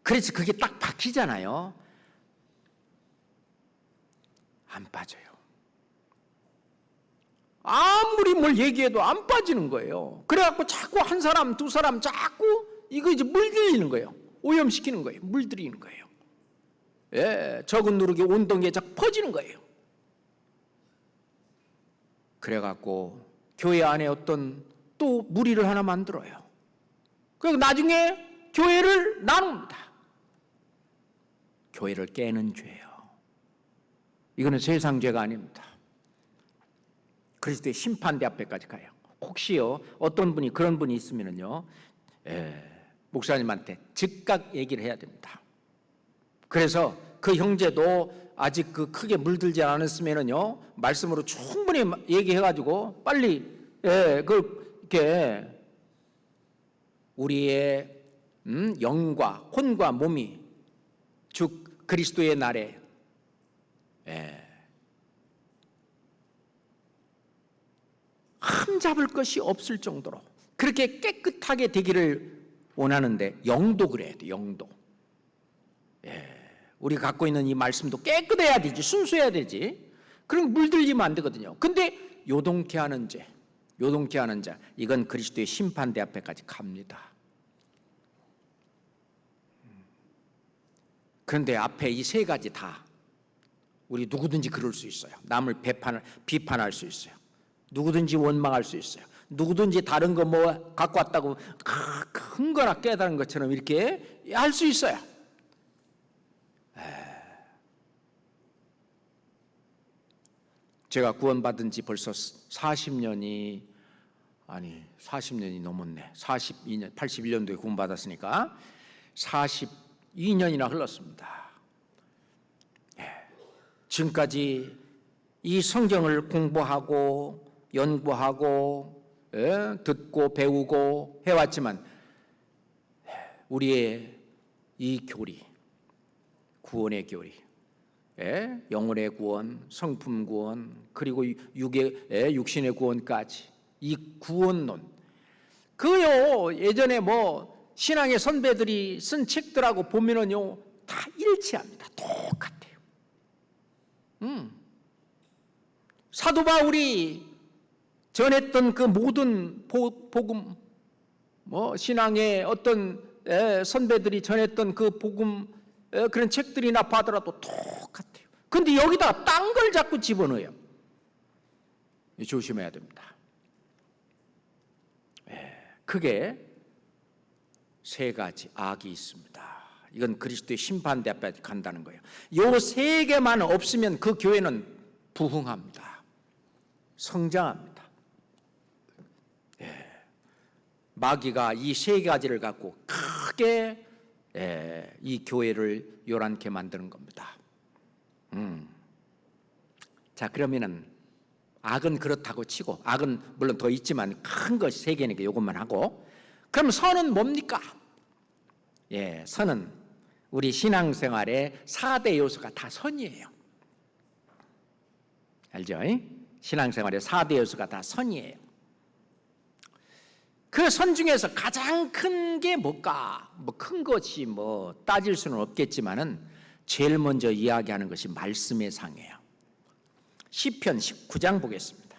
그래서 그게 딱 박히잖아요. 안 빠져요. 아무리 뭘 얘기해도 안 빠지는 거예요. 그래갖고 자꾸 한 사람, 두 사람 자꾸 이거 이제 물들이는 거예요. 오염시키는 거예요. 물들이는 거예요. 예, 적은 누르기 온동에 작 퍼지는 거예요. 그래갖고 교회 안에 어떤 또 무리를 하나 만들어요. 그리고 나중에 교회를 나눕니다. 교회를 깨는 죄예요. 이거는 세상 죄가 아닙니다. 그리스도의 심판대 앞에까지 가요. 혹시요 어떤 분이 그런 분이 있으면요, 목사님한테 즉각 얘기를 해야 됩니다. 그래서 그 형제도 아직 그 크게 물들지 않았으면요 말씀으로 충분히 얘기해가지고 빨리 그렇게 우리의 영과 혼과 몸이 주 그리스도의 날에 흠잡을 것이 없을 정도로 그렇게 깨끗하게 되기를 원하는데, 영도 그래야 돼. 영도. 우리 갖고 있는 이 말씀도 깨끗해야 되지, 순수해야 되지. 그럼 물들리면 안 되거든요. 근데 요동케 하는 죄, 요동케 하는 자, 이건 그리스도의 심판대 앞에까지 갑니다. 그런데 앞에 이 세 가지 다 우리 누구든지 그럴 수 있어요. 남을 비판할 수 있어요. 누구든지 원망할 수 있어요. 누구든지 다른 거 뭐 갖고 왔다고 큰 거나 깨달은 것처럼 이렇게 할 수 있어요. 제가 구원받은 지 벌써 40년이 넘었네. 42년, 81년도에 구원받았으니까 42년이나 흘렀습니다. 지금까지 이 성경을 공부하고 연구하고 듣고 배우고 해왔지만 우리의 이 교리, 구원의 교리, 영혼의 구원, 성품 구원, 그리고 육신의 구원까지 이 구원론, 그요 예전에 뭐 신앙의 선배들이 쓴 책들하고 보면은요 다 일치합니다. 똑같아요. 사도 바울이 전했던 그 모든 복음, 뭐 신앙의 어떤 선배들이 전했던 그 복음, 그런 책들이나 봐더라도 똑같아요. 근데 여기다가 딴 걸 자꾸 집어넣어요. 조심해야 됩니다. 크게 세 가지 악이 있습니다. 이건 그리스도의 심판대 앞에 간다는 거예요. 요 세 개만 없으면 그 교회는 부흥합니다. 성장합니다. 마귀가 이 세 가지를 갖고 크게 이 교회를 요란케 만드는 겁니다. 자, 그러면은 악은 그렇다고 치고, 악은 물론 더 있지만 큰 것이 세 개니까 이것만 하고, 그럼 선은 뭡니까? 선은 우리 신앙생활의 4대 요소가 다 선이에요. 알죠? 신앙생활의 4대 요소가 다 선이에요. 그 선 중에서 가장 큰 게 뭘까? 큰 것이 따질 수는 없겠지만은 제일 먼저 이야기하는 것이 말씀의 상이에요. 시편 19장 보겠습니다.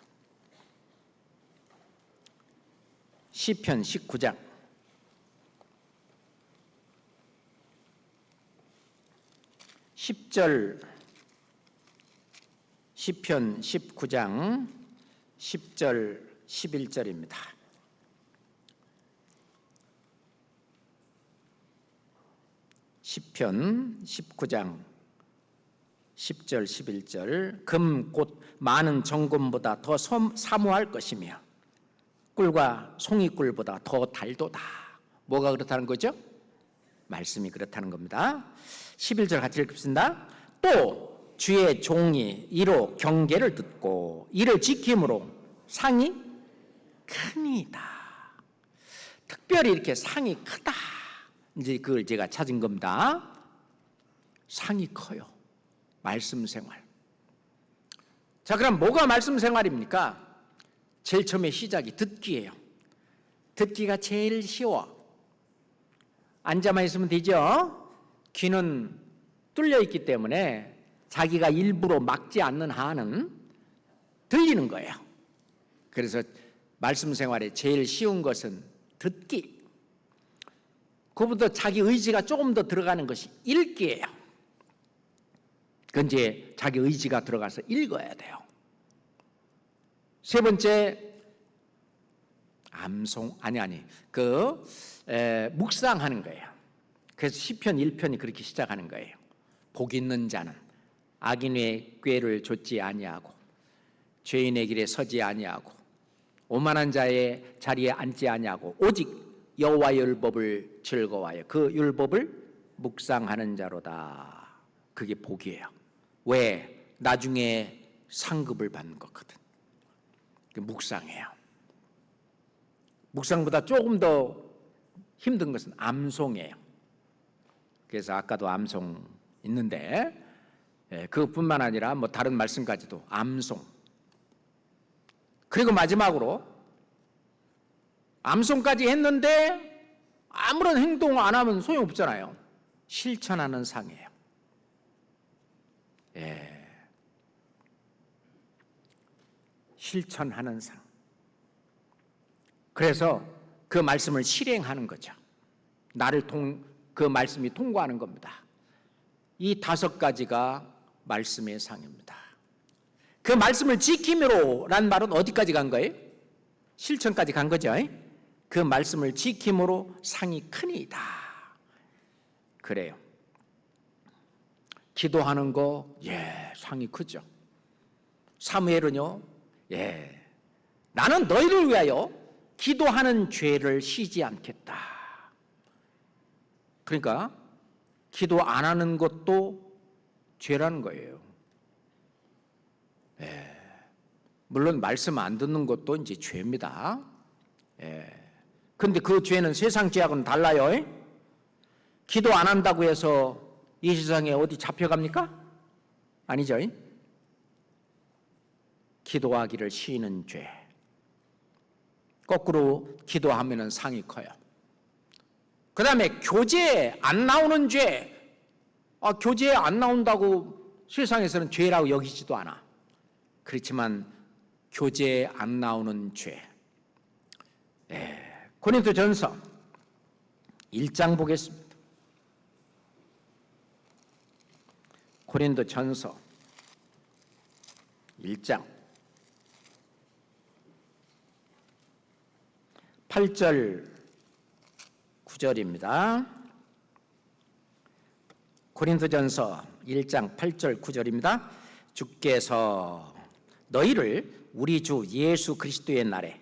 시편 19장 10절, 시편 19장 10절 11절입니다. 시편 19장 10절 11절 금 곧 많은 정금보다 더 사모할 것이며 꿀과 송이꿀보다 더 달도다. 뭐가 그렇다는 거죠? 말씀이 그렇다는 겁니다. 11절 같이 읽습니다. 또 주의 종이 이로 경계를 듣고 이를 지킴으로 상이 크니이다. 특별히 이렇게 상이 크다. 이제 그걸 제가 찾은 겁니다. 상이 커요. 말씀 생활. 자, 그럼 뭐가 말씀 생활입니까? 제일 처음에 시작이 듣기예요. 듣기가 제일 쉬워. 앉아만 있으면 되죠. 귀는 뚫려 있기 때문에 자기가 일부러 막지 않는 한은 들리는 거예요. 그래서 말씀 생활에 제일 쉬운 것은 듣기. 그보다 자기 의지가 조금 더 들어가는 것이 읽기예요. 그건 이제 자기 의지가 들어가서 읽어야 돼요. 세 번째, 묵상하는 거예요. 그래서 시편 1편이 그렇게 시작하는 거예요. 복 있는 자는 악인의 꾀를 좇지 아니하고 죄인의 길에 서지 아니하고 오만한 자의 자리에 앉지 아니하고 오직 여호와의 율법을 즐거워하여 그 율법을 묵상하는 자로다. 그게 복이에요. 왜? 나중에 상급을 받는 거거든. 묵상해요. 묵상보다 조금 더 힘든 것은 암송이에요. 그래서 아까도 암송 있는데 그것뿐만 아니라 다른 말씀까지도 암송. 그리고 마지막으로 암송까지 했는데 아무런 행동을 안 하면 소용없잖아요. 실천하는 상이에요. 실천하는 상. 그래서 그 말씀을 실행하는 거죠. 그 말씀이 통과하는 겁니다. 이 5가지가 말씀의 상입니다. 그 말씀을 지킴으로란 말은 어디까지 간 거예요? 실천까지 간 거죠. 그 말씀을 지킴으로 상이 크니이다. 그래요. 기도하는 거, 상이 크죠. 사무엘은요, 나는 너희를 위하여 기도하는 죄를 쉬지 않겠다. 그러니까 기도 안 하는 것도 죄라는 거예요. 물론 말씀 안 듣는 것도 이제 죄입니다. 근데 그 죄는 세상 죄하고는 달라요. 기도 안 한다고 해서 이 세상에 어디 잡혀갑니까? 아니죠. 기도하기를 쉬는 죄. 거꾸로 기도하면은 상이 커요. 그 다음에 교제에 안 나오는 죄. 교제에 안 나온다고 세상에서는 죄라고 여기지도 않아. 그렇지만 교제에 안 나오는 죄. 고린도전서 1장 보겠습니다. 고린도전서 1장 8절 9절입니다. 고린도전서 1장 8절 9절입니다. 주께서 너희를 우리 주 예수 그리스도의 날에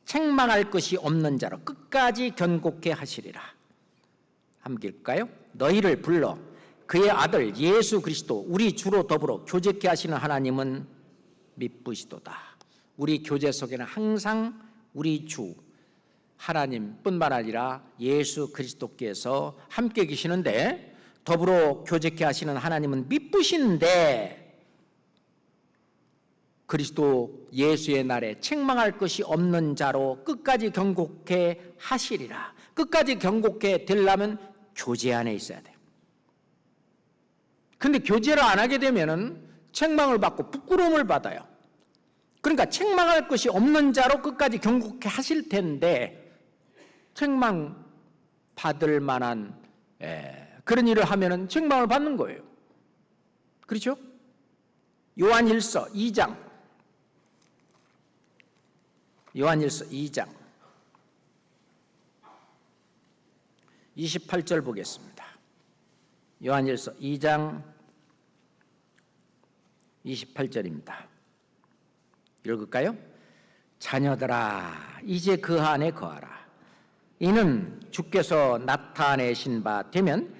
책망할 것이 없는 자로 끝까지 견고케 하시리라. 함께 읽을까요? 너희를 불러 그의 아들 예수 그리스도 우리 주로 더불어 교제케 하시는 하나님은 미쁘시도다. 우리 교제 속에는 항상 우리 주 하나님뿐만 아니라 예수 그리스도께서 함께 계시는데 더불어 교제케 하시는 하나님은 미쁘신데 그리스도 예수의 날에 책망할 것이 없는 자로 끝까지 경고케 하시리라. 끝까지 경고케 되려면 교제 안에 있어야 돼요. 근데 교제를 안 하게 되면은 책망을 받고 부끄러움을 받아요. 그러니까 책망할 것이 없는 자로 끝까지 경고케 하실 텐데 책망 받을 만한 그런 일을 하면은 책망을 받는 거예요. 그렇죠? 요한일서 2장 28절 보겠습니다. 요한일서 2장 28절입니다. 읽을까요? 자녀들아 이제 그 안에 거하라. 이는 주께서 나타내신 바 되면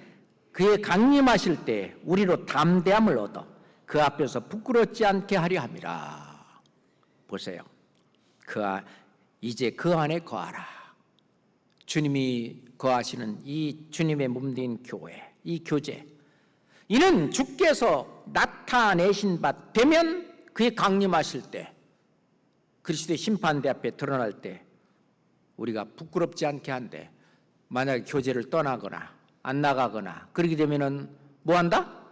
그의 강림하실 때 우리로 담대함을 얻어 그 앞에서 부끄럽지 않게 하려 함이라. 보세요. 이제 그 안에 거하라. 주님이 거하시는 이 주님의 몸된 교회, 이 교제, 이는 주께서 나타내신 바 되면 그의 강림하실 때 그리스도의 심판대 앞에 드러날 때 우리가 부끄럽지 않게 한데 만약에 교제를 떠나거나 안 나가거나 그렇게 되면은 뭐 한다?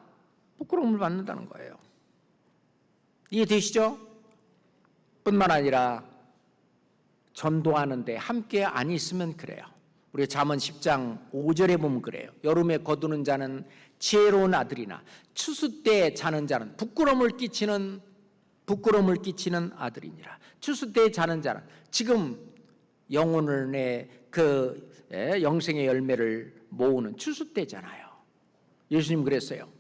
부끄러움을 받는다는 거예요. 이해되시죠? 뿐만 아니라 전도하는데 함께 안 있으면 그래요. 우리 잠언 10장 5절에 보면 그래요. 여름에 거두는 자는 지혜로운 아들이나 추수 때 자는 자는 부끄러움을 끼치는 아들이니라. 추수 때 자는 자는 지금 영혼의 영생의 열매를 모으는 추수 때잖아요. 예수님 그랬어요.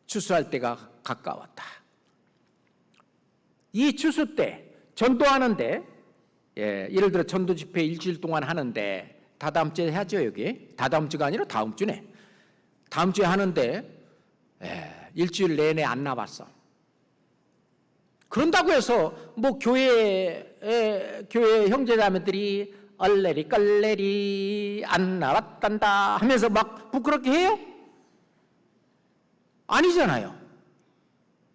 추수할 때가 가까웠다. 이 추수 때 전도하는데 예를 들어 전도 집회 일주일 동안 하는데 다다음 주에 해야죠. 여기 다다음 주가 아니라 다음 주네. 다음 주에 하는데 일주일 내내 안 나왔어. 그런다고 해서 뭐 교회 형제자매들이 얼레리 껄레리 안 나왔단다 하면서 막 부끄럽게 해요? 아니잖아요.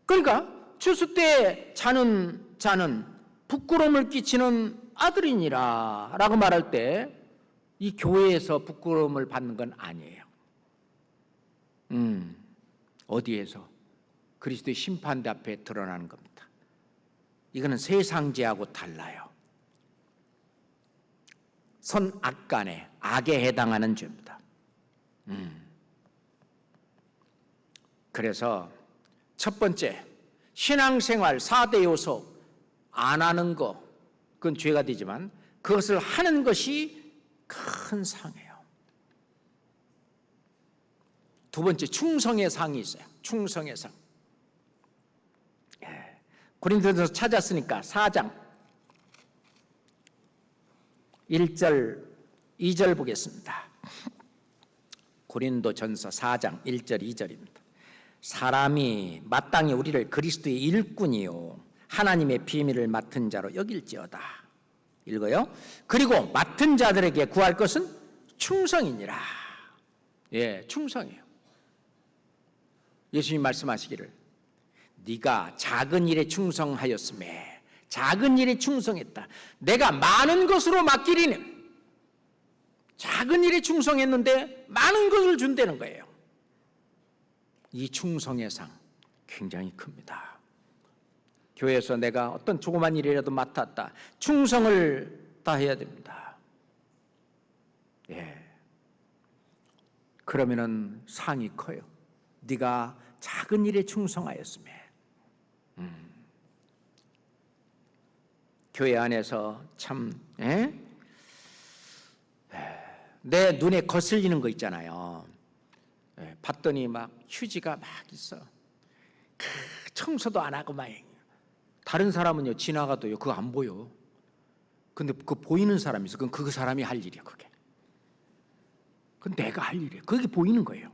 그러니까 추수 때 자는 자는 부끄러움을 끼치는 아들이니라 라고 말할 때 이 교회에서 부끄러움을 받는 건 아니에요. 어디에서? 그리스도의 심판대 앞에 드러나는 겁니다. 이거는 세상죄하고 달라요. 선악간에 악에 해당하는 죄입니다. 그래서 첫 번째 신앙생활 4대 요소 안 하는 거 그건 죄가 되지만 그것을 하는 것이 큰 상이에요. 두 번째 충성의 상이 있어요. 충성의 상. 고린도전서 찾았으니까 4장 1절 2절 보겠습니다. 고린도전서 4장 1절 2절입니다. 사람이 마땅히 우리를 그리스도의 일꾼이요 하나님의 비밀을 맡은 자로 여길지어다. 읽어요. 그리고 맡은 자들에게 구할 것은 충성이니라. 충성이에요. 예수님 말씀하시기를 네가 작은 일에 충성하였음에 작은 일에 충성했다. 내가 많은 것으로 맡기리니 작은 일에 충성했는데 많은 것을 준다는 거예요. 이 충성의 상 굉장히 큽니다. 교회에서 내가 어떤 조그만 일이라도 맡았다. 충성을 다해야 됩니다. 그러면은 상이 커요. 네가 작은 일에 충성하였음에. 교회 안에서 참 내 눈에 거슬리는 거 있잖아요. 봤더니 막 휴지가 막 있어. 청소도 안 하고 막 다른 사람은요 지나가도요 그거 안 보여. 근데 그 보이는 사람이 있어. 그건 그 사람이 할 일이야 그게. 그건 내가 할 일이야. 그게 보이는 거예요.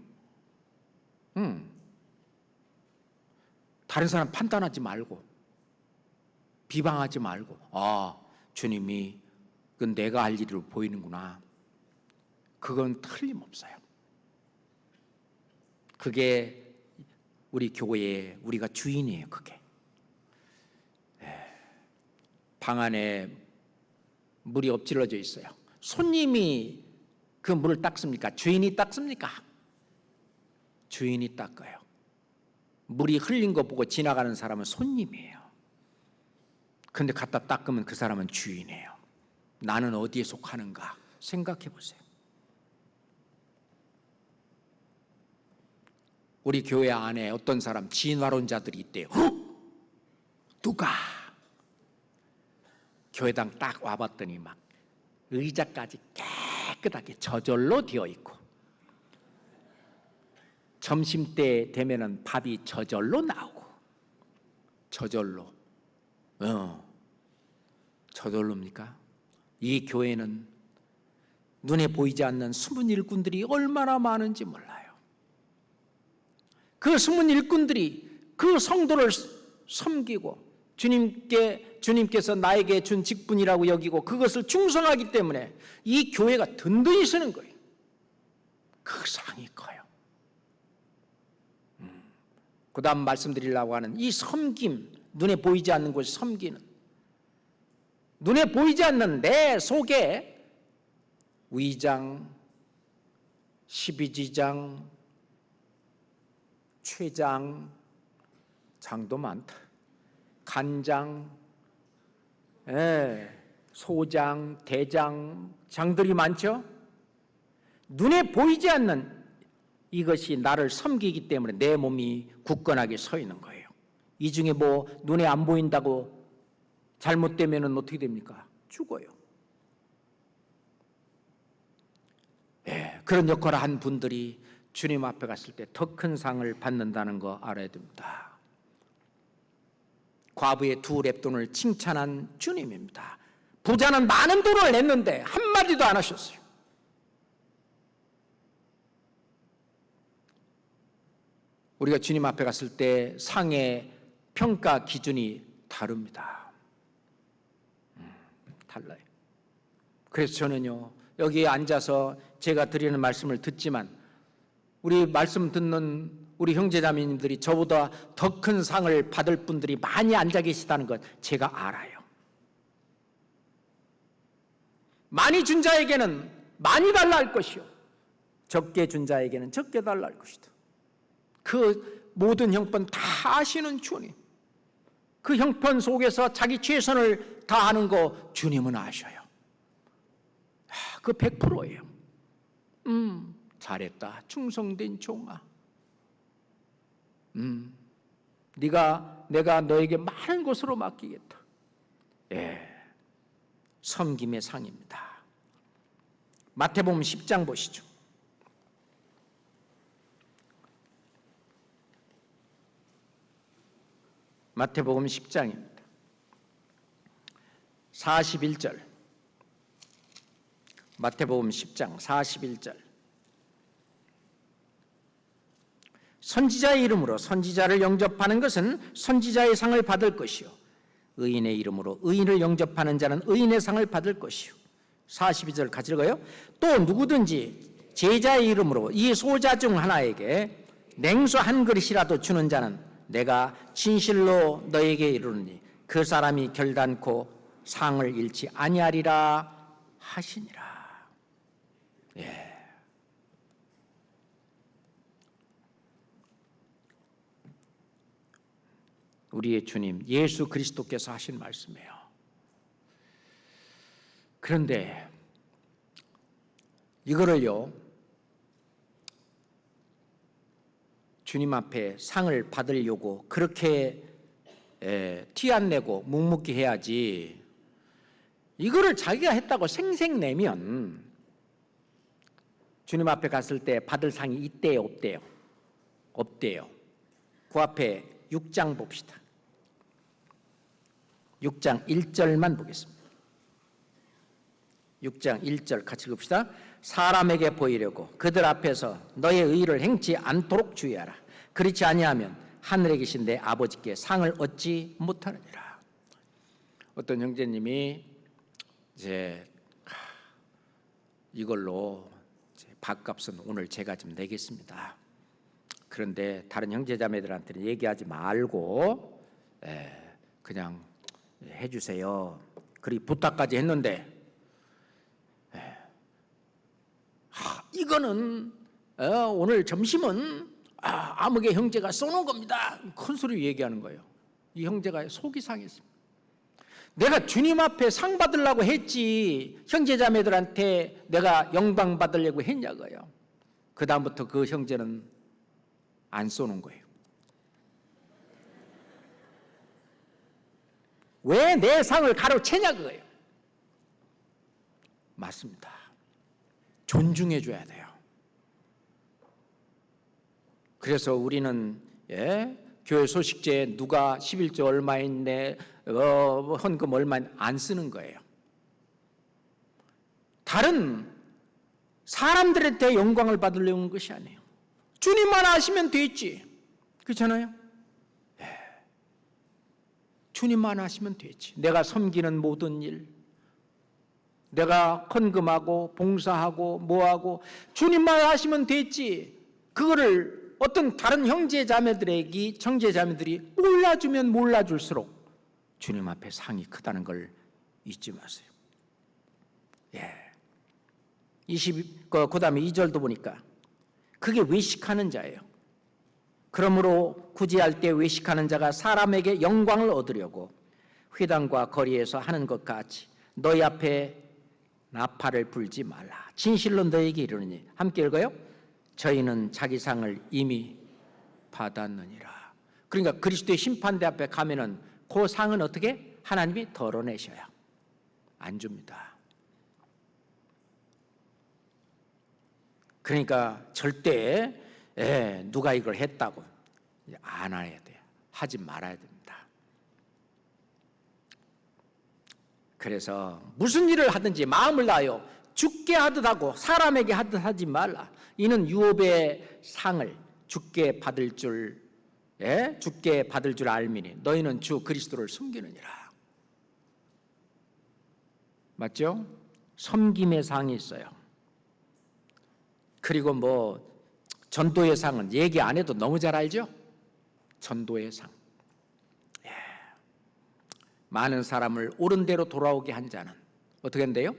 다른 사람 판단하지 말고 비방하지 말고 주님이 그건 내가 할 일로 보이는구나. 그건 틀림없어요. 그게 우리 교회의 우리가 주인이에요. 그게 방 안에 물이 엎질러져 있어요. 손님이 그 물을 닦습니까? 주인이 닦습니까? 주인이 닦아요. 물이 흘린 거 보고 지나가는 사람은 손님이에요. 근데 갖다 닦으면 그 사람은 주인이에요. 나는 어디에 속하는가 생각해 보세요. 우리 교회 안에 어떤 사람 진화론자들이 있대요. 누가? 교회당 딱 와봤더니 막 의자까지 깨끗하게 저절로 되어 있고, 점심때 되면은 밥이 저절로 나오고, 저절로. 저절로입니까? 이 교회는 눈에 보이지 않는 숨은 일꾼들이 얼마나 많은지 몰라요. 그 숨은 일꾼들이 그 성도를 섬기고 주님께서 나에게 준 직분이라고 여기고 그것을 충성하기 때문에 이 교회가 든든히 서는 거예요. 그 상이 커요. 그 다음 말씀드리려고 하는 이 섬김, 눈에 보이지 않는 곳에 섬기는, 눈에 보이지 않는 내 속에 위장, 12지장, 췌장, 장도 많다. 간장, 소장, 대장, 장들이 많죠? 눈에 보이지 않는 이것이 나를 섬기기 때문에 내 몸이 굳건하게 서 있는 거예요. 이 중에 뭐 눈에 안 보인다고 잘못되면 어떻게 됩니까? 죽어요. 그런 역할을 한 분들이 주님 앞에 갔을 때 더 큰 상을 받는다는 거 알아야 됩니다. 과부의 2렙돈을 칭찬한 주님입니다. 부자는 많은 돈을 냈는데 한마디도 안 하셨어요. 우리가 주님 앞에 갔을 때 상의 평가 기준이 다릅니다. 달라요. 그래서 저는요, 여기에 앉아서 제가 드리는 말씀을 듣지만 우리 말씀 듣는 우리 형제자매님들이 저보다 더 큰 상을 받을 분들이 많이 앉아 계시다는 것 제가 알아요. 많이 준 자에게는 많이 달라 할 것이요, 적게 준 자에게는 적게 달라 할 것이다. 그 모든 형편 다 아시는 주님, 그 형편 속에서 자기 최선을 다하는 거 주님은 아셔요. 그 100%예요. 잘했다, 충성된 종아. 내가 너에게 많은 것으로 맡기겠다. 섬김의 상입니다. 마태복음 10장 보시죠. 마태복음 10장입니다. 41절. 마태복음 10장 41절. 선지자의 이름으로 선지자를 영접하는 것은 선지자의 상을 받을 것이요, 의인의 이름으로 의인을 영접하는 자는 의인의 상을 받을 것이요. 42절 같이 읽어요. 또 누구든지 제자의 이름으로 이 소자 중 하나에게 냉수 한 그릇이라도 주는 자는 내가 진실로 너에게 이르노니 그 사람이 결단코 상을 잃지 아니하리라 하시니라. 우리의 주님 예수 그리스도께서 하신 말씀이에요. 그런데 이거를요, 주님 앞에 상을 받으려고 그렇게 티 안 내고 묵묵히 해야지, 이거를 자기가 했다고 생색내면 주님 앞에 갔을 때 받을 상이 있대요, 없대요? 없대요. 그 앞에 6장 봅시다. 6장 1절만 보겠습니다. 6장 1절 같이 읽읍시다. 사람에게 보이려고 그들 앞에서 너의 의를 행치 않도록 주의하라. 그렇지 아니하면 하늘에 계신 내 아버지께 상을 얻지 못하느니라. 어떤 형제님이 이제 이걸로 밥값은 오늘 제가 좀 내겠습니다. 그런데 다른 형제자매들한테는 얘기하지 말고 그냥 해주세요. 그리 부탁까지 했는데 이거는 오늘 점심은 아무개 형제가 쏘는 겁니다. 큰 소리 얘기하는 거예요. 이 형제가 속이 상했습니다. 내가 주님 앞에 상 받으려고 했지 형제자매들한테 내가 영광 받으려고 했냐고요. 그 다음부터 그 형제는 안 쏘는 거예요. 왜 내 상을 가로채냐 그거예요. 맞습니다. 존중해 줘야 돼요. 그래서 우리는 교회 소식지에 누가 11조 얼마 있네, 헌금 얼마 안 쓰는 거예요. 다른 사람들한테 영광을 받으려는 것이 아니에요. 주님만 아시면 되지. 그렇잖아요? 주님만 아시면 되지. 내가 섬기는 모든 일, 내가 헌금하고 봉사하고 뭐하고 주님만 아시면 됐지. 그거를 어떤 다른 형제자매들에게 형제자매들이 몰라주면 몰라줄수록 주님 앞에 상이 크다는 걸 잊지 마세요. 그 다음에 2절도 보니까 그게 외식하는 자예요. 그러므로 구제할 때 외식하는 자가 사람에게 영광을 얻으려고 회당과 거리에서 하는 것 같이 너희 앞에 나팔을 불지 말라. 진실로 너희에게 이르노니, 함께 읽어요. 저희는 자기 상을 이미 받았느니라. 그러니까 그리스도의 심판대 앞에 가면은 그 상은 어떻게 하나님이 덜어내셔요. 안 줍니다. 그러니까 절대 누가 이걸 했다고 안 해야 돼요. 하지 말아야 됩니다. 그래서 무슨 일을 하든지 마음을 다하여 주께 하듯 하고 사람에게 하듯 하지 말라. 이는 유업의 상을 주께 받을 줄 알미니 너희는 주 그리스도를 섬기느니라. 맞죠? 섬김의 상이 있어요. 그리고 전도의 상은 얘기 안 해도 너무 잘 알죠? 전도의 상. 많은 사람을 옳은 대로 돌아오게 한 자는 어떻게 한대요?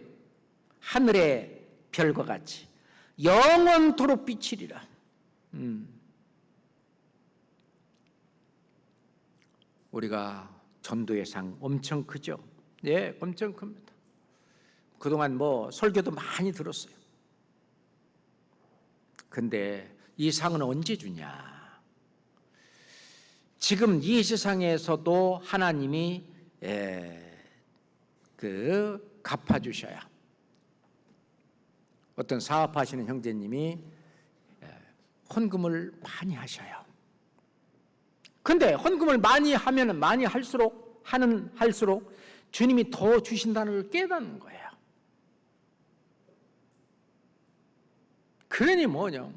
하늘의 별과 같이 영원토록 비치리라. 우리가 전도의 상 엄청 크죠? 엄청 큽니다. 그동안 설교도 많이 들었어요. 근데 이 상은 언제 주냐? 지금 이 세상에서도 하나님이 갚아주셔야. 어떤 사업하시는 형제님이 헌금을 많이 하셔요. 근데 헌금을 많이 하면 많이 할수록 주님이 더 주신다는 걸 깨닫는 거예요. 그러니 뭐냐?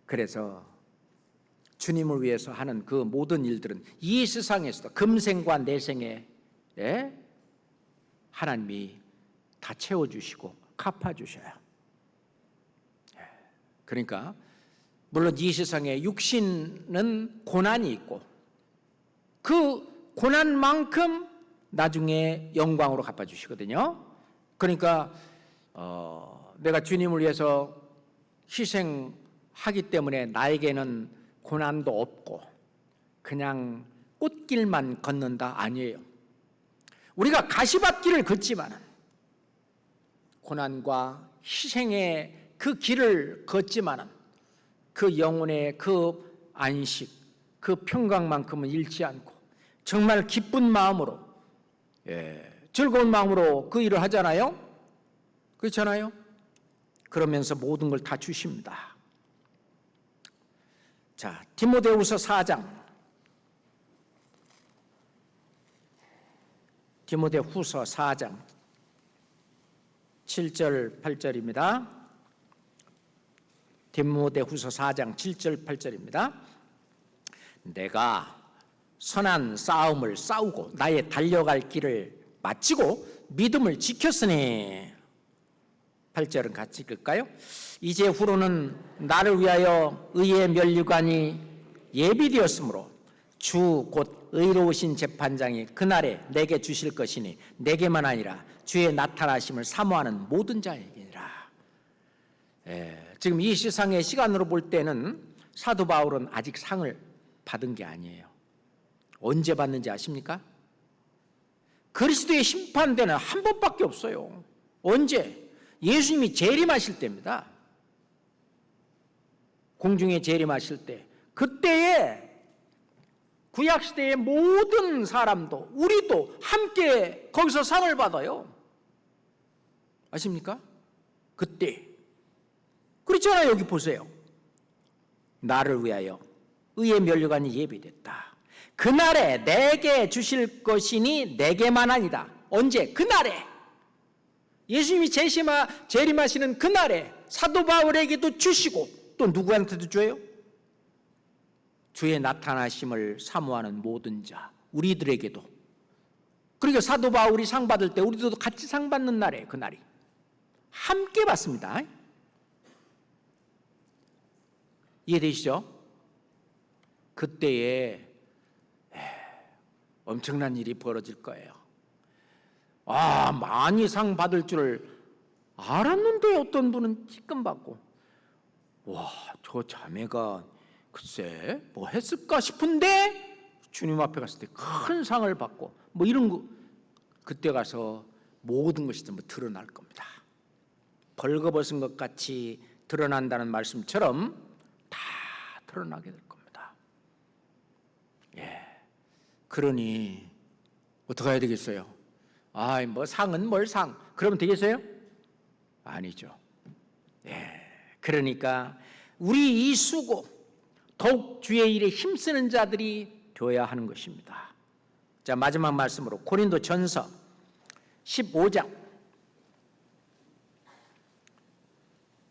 그래서 주님을 위해서 하는 그 모든 일들은 이 세상에서도 금생과 내생에 하나님이 다 채워주시고 갚아주셔요. 그러니까 물론 이 세상에 육신은 고난이 있고 그 고난만큼 나중에 영광으로 갚아주시거든요. 그러니까 내가 주님을 위해서 희생하기 때문에 나에게는 고난도 없고 그냥 꽃길만 걷는다 아니에요. 우리가 가시밭길을 걷지만은 고난과 희생의 그 길을 걷지만은 그 영혼의 그 안식, 그 평강만큼은 잃지 않고 정말 기쁜 마음으로 즐거운 마음으로 그 일을 하잖아요. 그렇잖아요. 그러면서 모든 걸 다 주십니다. 자, 디모데후서 4장. 디모데후서 4장 7절 8절입니다. 디모데후서 4장 7절 8절입니다. 내가 선한 싸움을 싸우고 나의 달려갈 길을 마치고 믿음을 지켰으니 8절은 같이 읽을까요? 이제 후로는 나를 위하여 의의 면류관이 예비되었으므로 주 곧 의로우신 재판장이 그날에 내게 주실 것이니 내게만 아니라 주의 나타나심을 사모하는 모든 자에게니라. 지금 이 세상의 시간으로 볼 때는 사도 바울은 아직 상을 받은 게 아니에요. 언제 받는지 아십니까? 그리스도의 심판대는 한 번밖에 없어요. 언제? 예수님이 재림하실 때입니다. 공중에 재림하실 때, 그때에 구약시대의 모든 사람도, 우리도 함께 거기서 상을 받아요. 아십니까? 그때. 그렇잖아요. 여기 보세요. 나를 위하여 의의 면류관이 예비됐다. 그날에 내게 주실 것이니 내게만 아니다. 언제? 그날에. 예수님이 재림하시는 그날에 사도 바울에게도 주시고 또 누구한테도 줘요? 주의 나타나심을 사모하는 모든 자, 우리들에게도. 그러니까 사도 바울이 상 받을 때 우리도 같이 상 받는 날에 그날이 함께 받습니다. 이해되시죠? 그때에 엄청난 일이 벌어질 거예요. 많이 상 받을 줄을 알았는데 어떤 분은 찌끔 받고, 저 자매가 글쎄 뭐 했을까 싶은데 주님 앞에 갔을 때 큰 상을 받고 뭐 이런 거, 그때 가서 모든 것이 전부 드러날 겁니다. 벌거벗은 것 같이 드러난다는 말씀처럼 다 드러나게 될 겁니다. 그러니 어떻게 해야 되겠어요? 뭐 상은 뭘 상? 그러면 되겠어요? 아니죠. 그러니까 우리 이 수고, 더욱 주의 일에 힘쓰는 자들이 되어야 하는 것입니다. 자, 마지막 말씀으로 고린도전서 15장.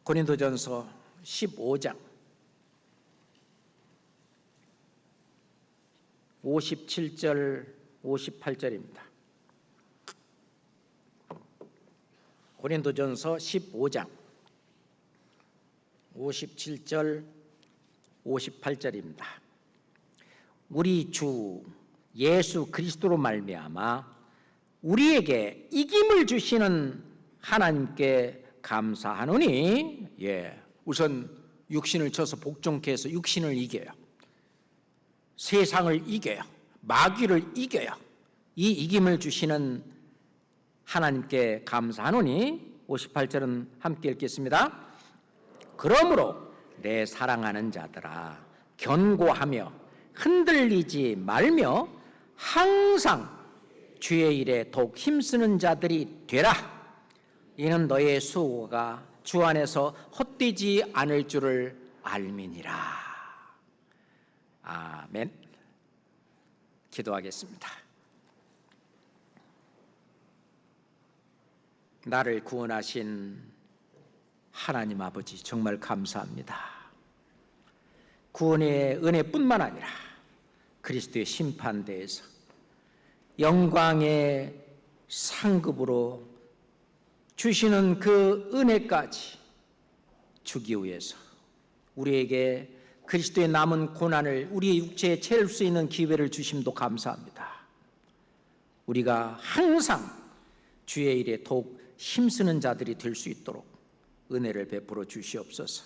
고린도전서 15장 57절 58절입니다. 고린도전서 15장 57절 58절입니다. 우리 주 예수 그리스도로 말미암아 우리에게 이김을 주시는 하나님께 감사하노니, 우선 육신을 쳐서 복종케 해서 육신을 이겨요. 세상을 이겨요. 마귀를 이겨요. 이 이김을 주시는 하나님께 감사하노니, 58절은 함께 읽겠습니다. 그러므로 내 사랑하는 자들아, 견고하며 흔들리지 말며 항상 주의 일에 더욱 힘쓰는 자들이 되라. 이는 너의 수고가 주 안에서 헛되지 않을 줄을 알미니라. 아멘. 기도하겠습니다. 나를 구원하신 하나님 아버지, 정말 감사합니다. 구원의 은혜뿐만 아니라 그리스도의 심판대에서 영광의 상급으로 주시는 그 은혜까지 주기 위해서 우리에게 그리스도의 남은 고난을 우리의 육체에 채울 수 있는 기회를 주심도 감사합니다. 우리가 항상 주의 일에 더욱 힘쓰는 자들이 될 수 있도록 은혜를 베풀어 주시옵소서.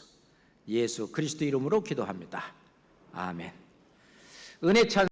예수 그리스도 이름으로 기도합니다. 아멘. 은혜 찬